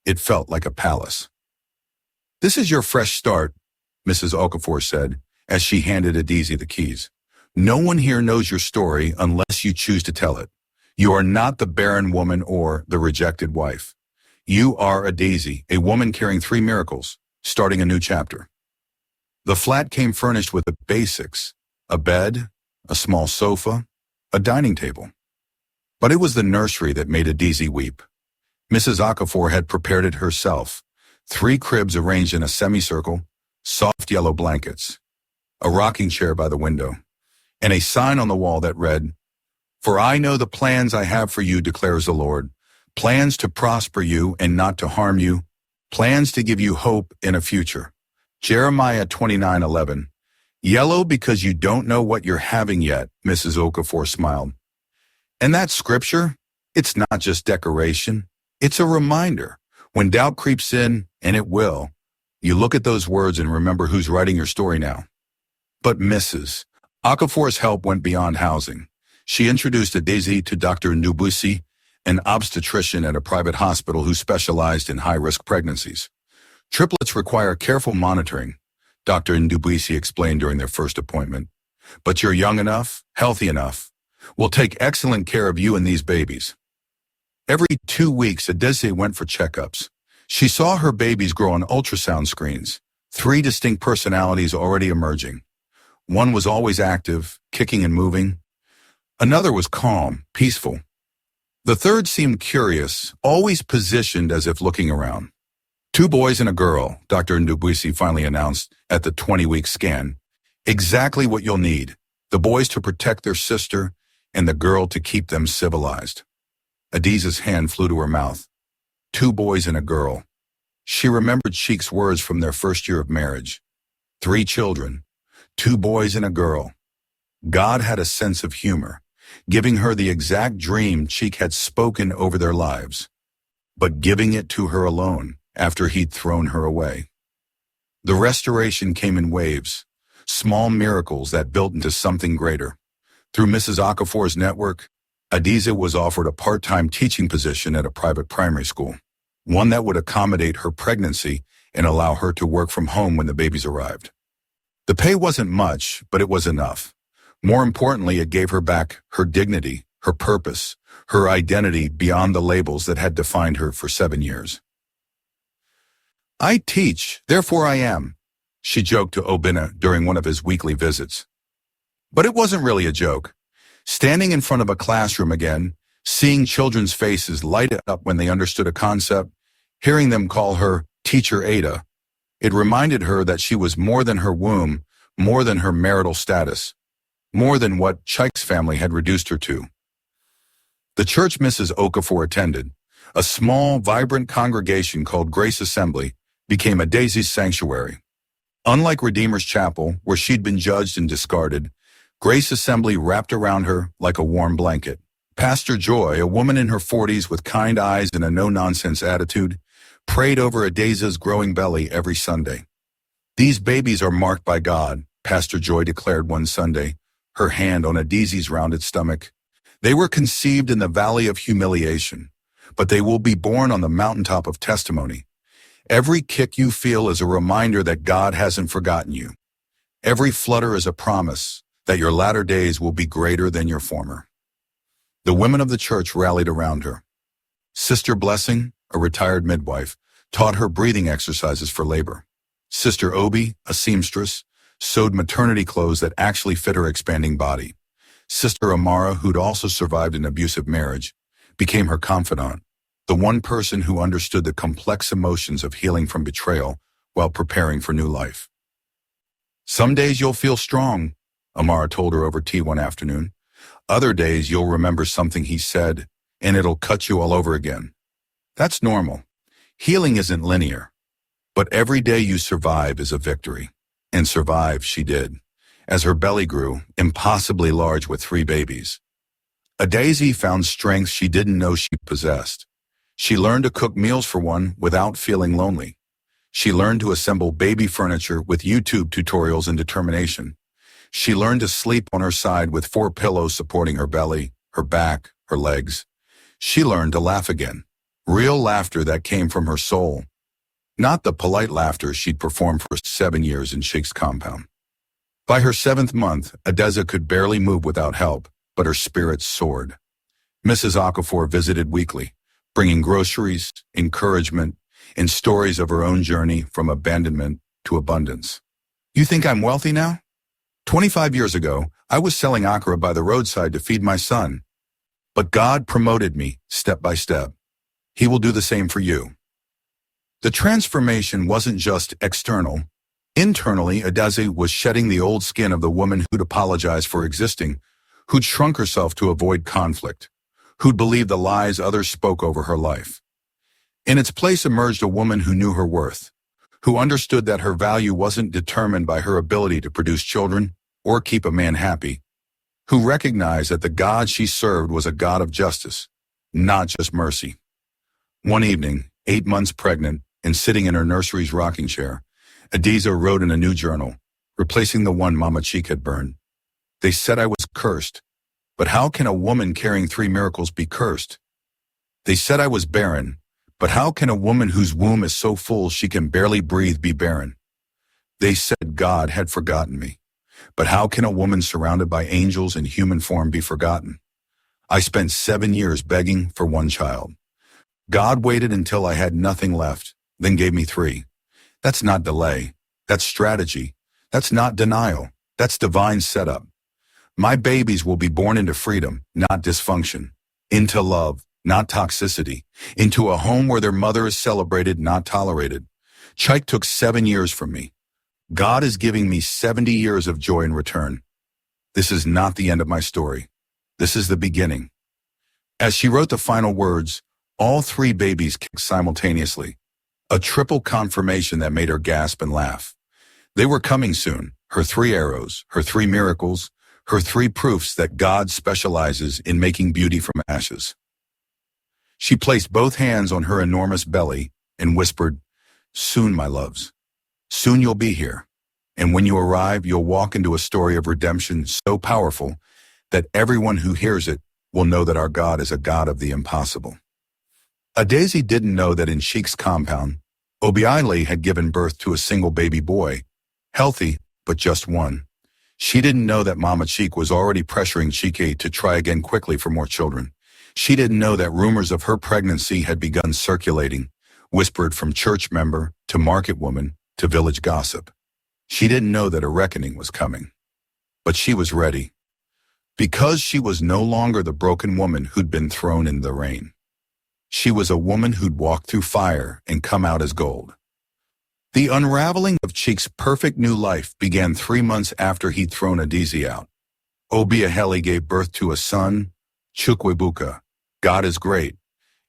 it felt like a palace. "This is your fresh start," Mrs. Okafor said, as she handed Adizi the keys. "No one here knows your story unless you choose to tell it. You are not the barren woman or the rejected wife. You are Adizi, a woman carrying 3 miracles, starting a new chapter." The flat came furnished with the basics: a bed, a small sofa, a dining table. But it was the nursery that made Adizi weep. Mrs. Okafor had prepared it herself: 3 cribs arranged in a semicircle, soft yellow blankets, a rocking chair by the window, and a sign on the wall that read, "For I know the plans I have for you, declares the Lord, plans to prosper you and not to harm you, plans to give you hope in a future." Jeremiah 29:11. "Yellow because you don't know what you're having yet," Mrs. Okafor smiled. And that scripture, it's not just decoration, it's a reminder. When doubt creeps in, and it will, you look at those words and remember who's writing your story now. But Mrs. Okafor's help went beyond housing. She introduced Adizi to Dr. Ndubuisi, an obstetrician at a private hospital who specialized in high-risk pregnancies. "Triplets require careful monitoring," Dr. Ndubuisi explained during their first appointment. "But you're young enough, healthy enough. We'll take excellent care of you and these babies." Every 2 weeks, Adizi went for checkups. She saw her babies grow on ultrasound screens, 3 distinct personalities already emerging. One was always active, kicking and moving. Another was calm, peaceful. The third seemed curious, always positioned as if looking around. 2 boys and a girl, Dr. Ndubuisi finally announced at the 20-week scan. "Exactly what you'll need. The boys to protect their sister, and the girl to keep them civilized." Adiza's hand flew to her mouth. 2 boys and a girl. She remembered Sheik's words from their first year of marriage. 3 children, 2 boys and a girl. God had a sense of humor, giving her the exact dream Sheik had spoken over their lives, but giving it to her alone after he'd thrown her away. The restoration came in waves, small miracles that built into something greater. Through Mrs. Okafor's network, Adiza was offered a part-time teaching position at a private primary school, one that would accommodate her pregnancy and allow her to work from home when the babies arrived. The pay wasn't much, but it was enough. More importantly, it gave her back her dignity, her purpose, her identity beyond the labels that had defined her for 7 years. "I teach, therefore I am," she joked to Obinna during one of his weekly visits. But it wasn't really a joke. Standing in front of a classroom again, seeing children's faces light up when they understood a concept, hearing them call her Teacher Ada, it reminded her that she was more than her womb, more than her marital status, more than what Chike's family had reduced her to. The church Mrs. Okafor attended, a small, vibrant congregation called Grace Assembly, became Adizi's sanctuary. Unlike Redeemer's Chapel, where she'd been judged and discarded, Grace Assembly wrapped around her like a warm blanket. Pastor Joy, a woman in her 40s with kind eyes and a no-nonsense attitude, prayed over Adiza's growing belly every Sunday. "These babies are marked by God," Pastor Joy declared one Sunday, her hand on Adizi's rounded stomach. "They were conceived in the valley of humiliation, but they will be born on the mountaintop of testimony. Every kick you feel is a reminder that God hasn't forgotten you. Every flutter is a promise that your latter days will be greater than your former." The women of the church rallied around her. Sister Blessing, a retired midwife, taught her breathing exercises for labor. Sister Obi, a seamstress, sewed maternity clothes that actually fit her expanding body. Sister Amara, who'd also survived an abusive marriage, became her confidant, the one person who understood the complex emotions of healing from betrayal while preparing for new life. "Some days you'll feel strong," Amara told her over tea one afternoon. "Other days you'll remember something he said, and it'll cut you all over again. That's normal. Healing isn't linear. But every day you survive is a victory." And survive she did, as her belly grew, impossibly large with 3 babies. Adizi found strength she didn't know she possessed. She learned to cook meals for one without feeling lonely. She learned to assemble baby furniture with YouTube tutorials and determination. She learned to sleep on her side with 4 pillows supporting her belly, her back, her legs. She learned to laugh again. Real laughter that came from her soul. Not the polite laughter she'd performed for 7 years in Sheik's compound. By her 7th month, Adeza could barely move without help, but her spirits soared. Mrs. Okafor visited weekly, bringing groceries, encouragement, and stories of her own journey from abandonment to abundance. You think I'm wealthy now? 25 years ago, I was selling okra by the roadside to feed my son. But God promoted me step by step. He will do the same for you. The transformation wasn't just external. Internally, Adeze was shedding the old skin of the woman who'd apologized for existing, who'd shrunk herself to avoid conflict, who'd believed the lies others spoke over her life. In its place emerged a woman who knew her worth, who understood that her value wasn't determined by her ability to produce children or keep a man happy, who recognized that the God she served was a God of justice, not just mercy. One evening, 8 months pregnant and sitting in her nursery's rocking chair, Adeza wrote in a new journal, replacing the one Mama Cheek had burned. They said I was cursed, but how can a woman carrying 3 miracles be cursed? They said I was barren, but how can a woman whose womb is so full she can barely breathe be barren? They said God had forgotten me, but how can a woman surrounded by angels in human form be forgotten? I spent 7 years begging for 1 child. God waited until I had nothing left, then gave me 3. That's not delay. That's strategy. That's not denial. That's divine setup. My babies will be born into freedom, not dysfunction, into love, not toxicity, into a home where their mother is celebrated, not tolerated. Chike took 7 years from me. God is giving me 70 years of joy in return. This is not the end of my story. This is the beginning. As she wrote the final words, all 3 babies kicked simultaneously, a triple confirmation that made her gasp and laugh. They were coming soon, her 3 arrows, her 3 miracles, her 3 proofs that God specializes in making beauty from ashes. She placed both hands on her enormous belly and whispered, "Soon, my loves. Soon you'll be here. And when you arrive, you'll walk into a story of redemption so powerful that everyone who hears it will know that our God is a God of the impossible." Adeze didn't know that in Sheik's compound, Obiaile had given birth to a single baby boy, healthy, but just one. She didn't know that Mama Cheek was already pressuring Chike to try again quickly for more children. She didn't know that rumors of her pregnancy had begun circulating, whispered from church member to market woman to village gossip. She didn't know that a reckoning was coming. But she was ready. Because she was no longer the broken woman who'd been thrown in the rain. She was a woman who'd walked through fire and come out as gold. The unraveling of Cheek's perfect new life began 3 months after he'd thrown Adeze out. Obiaile gave birth to a son, Chukwebuka. God is great.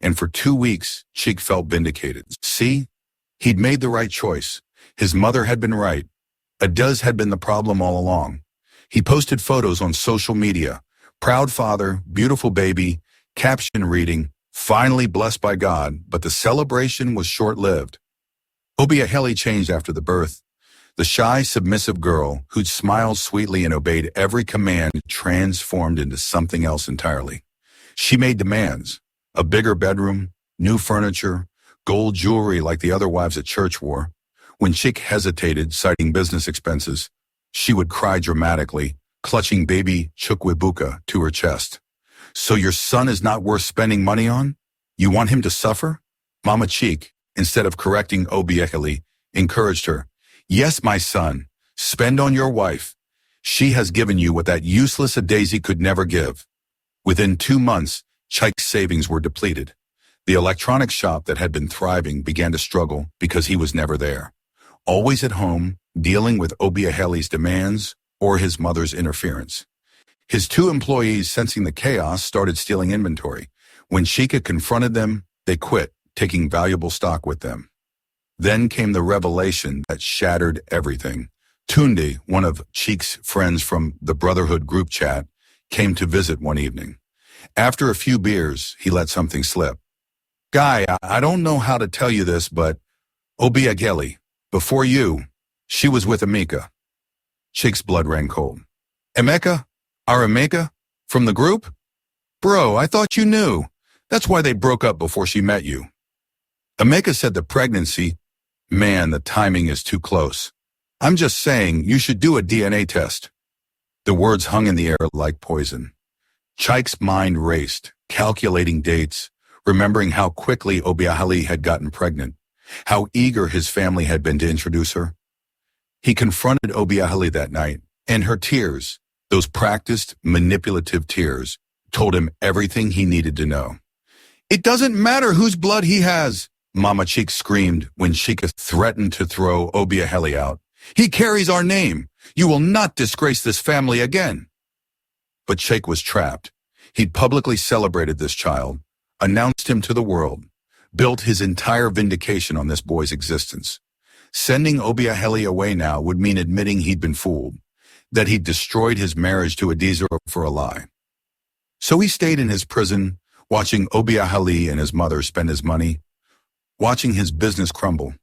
And for 2 weeks, Cheek felt vindicated. See? He'd made the right choice. His mother had been right. Adeze had been the problem all along. He posted photos on social media. Proud father, beautiful baby, caption reading, finally blessed by God, but the celebration was short-lived. Obiaile changed after the birth. The shy, submissive girl who'd smiled sweetly and obeyed every command transformed into something else entirely. She made demands. A bigger bedroom, new furniture, gold jewelry like the other wives at church wore. When Chick hesitated, citing business expenses, she would cry dramatically, clutching baby Chukwebuka to her chest. "So your son is not worth spending money on? You want him to suffer?" Mama Cheek, instead of correcting Obiaile, encouraged her. "Yes, my son, spend on your wife. She has given you what that useless Adeze could never give." Within 2 months, Chike's savings were depleted. The electronics shop that had been thriving began to struggle because he was never there. Always at home, dealing with Obiaile's demands or his mother's interference. His 2 employees, sensing the chaos, started stealing inventory. When Chika confronted them, they quit, taking valuable stock with them. Then came the revelation that shattered everything. Tunde, one of Cheek's friends from the Brotherhood group chat, came to visit one evening. After a few beers, he let something slip. "Guy, I don't know how to tell you this, but Obiaile, before you, she was with Amika." Cheek's blood ran cold. Emeka? Our Emeka? From the group? Bro, I thought you knew. That's why they broke up before she met you. Emeka said the pregnancy, man, the timing is too close. I'm just saying you should do a DNA test. The words hung in the air like poison. Chike's mind raced, calculating dates, remembering how quickly Obiahali had gotten pregnant, how eager his family had been to introduce her. He confronted Obiahali that night, and her tears, those practiced, manipulative tears, told him everything he needed to know. It doesn't matter whose blood he has, Mama Chike screamed when Shika threatened to throw Obiahali out. He carries our name. You will not disgrace this family again. But Chike was trapped. He'd publicly celebrated this child, announced him to the world, built his entire vindication on this boy's existence. Sending Obiahali away now would mean admitting he'd been fooled, that he'd destroyed his marriage to Adiza for a lie. So he stayed in his prison, watching Obiahali and his mother spend his money, watching his business crumble,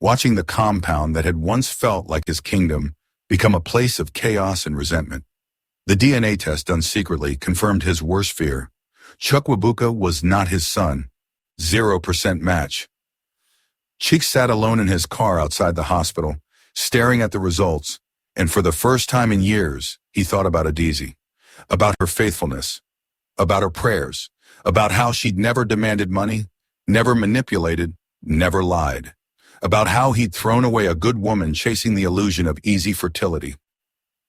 watching the compound that had once felt like his kingdom become a place of chaos and resentment. The DNA test done secretly confirmed his worst fear. Chukwuebuka was not his son. 0% match. Chike sat alone in his car outside the hospital, staring at the results, and for the first time in years, he thought about Adizi, about her faithfulness, about her prayers, about how she'd never demanded money, never manipulated, never lied, about how he'd thrown away a good woman chasing the illusion of easy fertility.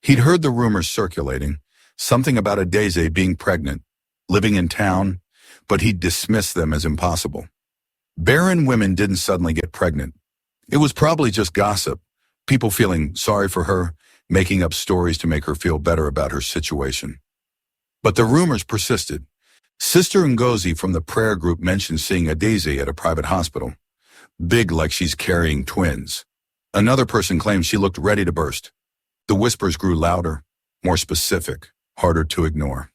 He'd heard the rumors circulating, something about Adiza being pregnant, living in town, but he'd dismissed them as impossible. Barren women didn't suddenly get pregnant. It was probably just gossip, people feeling sorry for her, making up stories to make her feel better about her situation. But the rumors persisted. Sister Ngozi from the prayer group mentioned seeing Adiza at a private hospital, big like she's carrying twins. Another person claimed she looked ready to burst. The whispers grew louder, more specific, harder to ignore.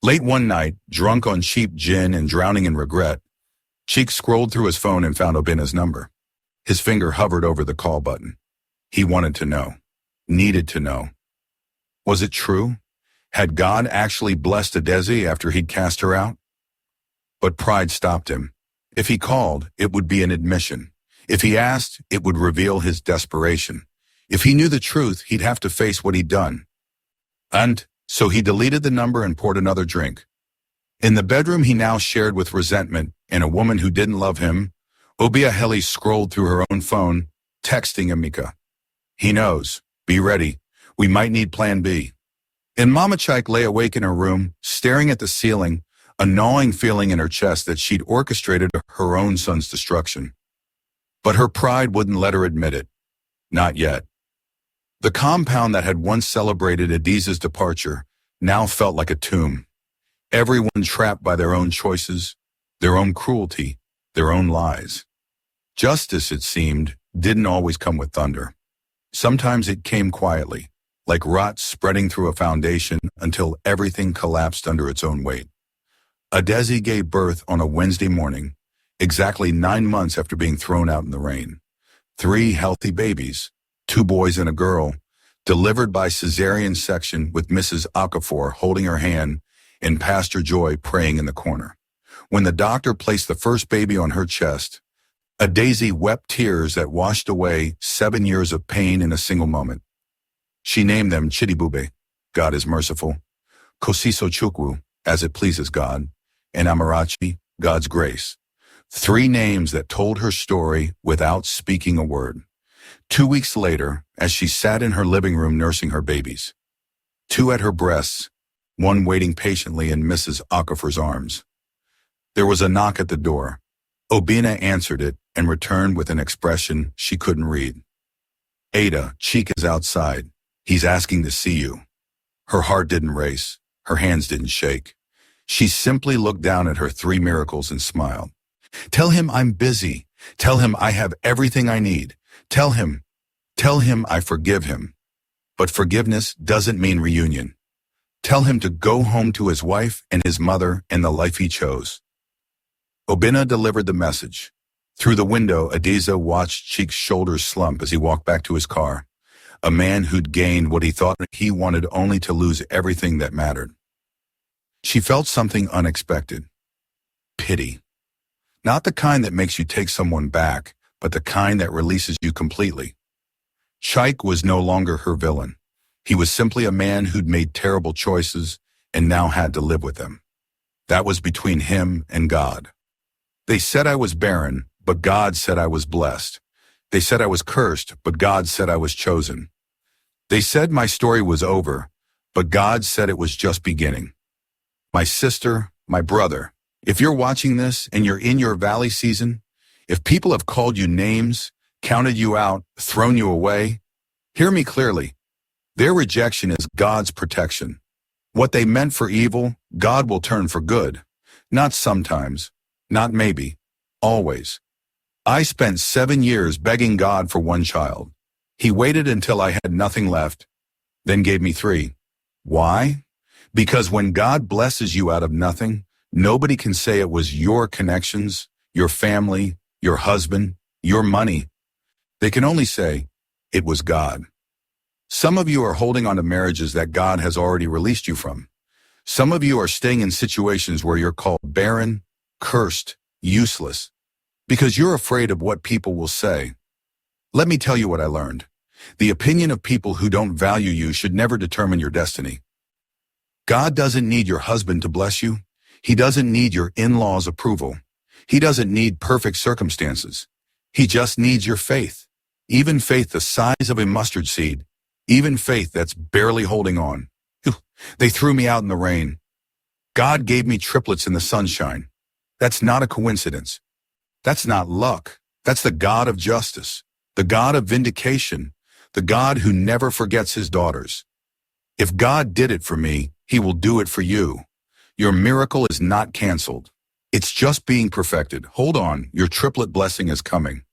Late one night, drunk on cheap gin and drowning in regret, Chike scrolled through his phone and found Obina's number. His finger hovered over the call button. He wanted to know, needed to know. Was it true? Had God actually blessed Adiza after he'd cast her out? But pride stopped him. If he called, it would be an admission. If he asked, it would reveal his desperation. If he knew the truth, he'd have to face what he'd done. And so he deleted the number and poured another drink. In the bedroom he now shared with resentment and a woman who didn't love him, Obiahali scrolled through her own phone, texting Emeka. He knows. Be ready. We might need plan B. And Mama Chike lay awake in her room, staring at the ceiling, a gnawing feeling in her chest that she'd orchestrated her own son's destruction. But her pride wouldn't let her admit it. Not yet. The compound that had once celebrated Adiza's departure now felt like a tomb. Everyone trapped by their own choices, their own cruelty, their own lies. Justice, it seemed, didn't always come with thunder. Sometimes it came quietly, like rot spreading through a foundation until everything collapsed under its own weight. Adiza gave birth on a Wednesday morning, exactly 9 months after being thrown out in the rain. 3 healthy babies, 2 boys and a girl, delivered by cesarean section with Mrs. Okafor holding her hand and Pastor Joy praying in the corner. When the doctor placed the first baby on her chest, Adiza wept tears that washed away 7 years of pain in a single moment. She named them Chidibube, God is merciful, Kosiso Chukwu, as it pleases God, and Amarachi, God's grace. 3 names that told her story without speaking a word. 2 weeks later, as she sat in her living room nursing her babies, 2 at her breasts, 1 waiting patiently in Mrs. Okafor's arms. There was a knock at the door. Obina answered it and returned with an expression she couldn't read. Ada, Chike is outside. He's asking to see you. Her heart didn't race. Her hands didn't shake. She simply looked down at her 3 miracles and smiled. Tell him I'm busy. Tell him I have everything I need. Tell him I forgive him. But forgiveness doesn't mean reunion. Tell him to go home to his wife and his mother and the life he chose. Obina delivered the message. Through the window, Adiza watched Chike's shoulders slump as he walked back to his car. A man who'd gained what he thought he wanted only to lose everything that mattered. She felt something unexpected. Pity. Not the kind that makes you take someone back, but the kind that releases you completely. Chike was no longer her villain. He was simply a man who'd made terrible choices and now had to live with them. That was between him and God. They said I was barren, but God said I was blessed. They said I was cursed, but God said I was chosen. They said my story was over, but God said it was just beginning. My sister, my brother, if you're watching this and you're in your valley season, if people have called you names, counted you out, thrown you away, hear me clearly. Their rejection is God's protection. What they meant for evil, God will turn for good. Not sometimes, not maybe, always. I spent 7 years begging God for one child. He waited until I had nothing left, then gave me 3. Why? Because when God blesses you out of nothing, nobody can say it was your connections, your family, your husband, your money. They can only say, it was God. Some of you are holding on to marriages that God has already released you from. Some of you are staying in situations where you're called barren, cursed, useless, because you're afraid of what people will say. Let me tell you what I learned. The opinion of people who don't value you should never determine your destiny. God doesn't need your husband to bless you. He doesn't need your in-laws' approval. He doesn't need perfect circumstances. He just needs your faith. Even faith the size of a mustard seed. Even faith that's barely holding on. They threw me out in the rain. God gave me triplets in the sunshine. That's not a coincidence. That's not luck. That's the God of justice, the God of vindication, the God who never forgets his daughters. If God did it for me, he will do it for you. Your miracle is not canceled. It's just being perfected. Hold on, your triplet blessing is coming.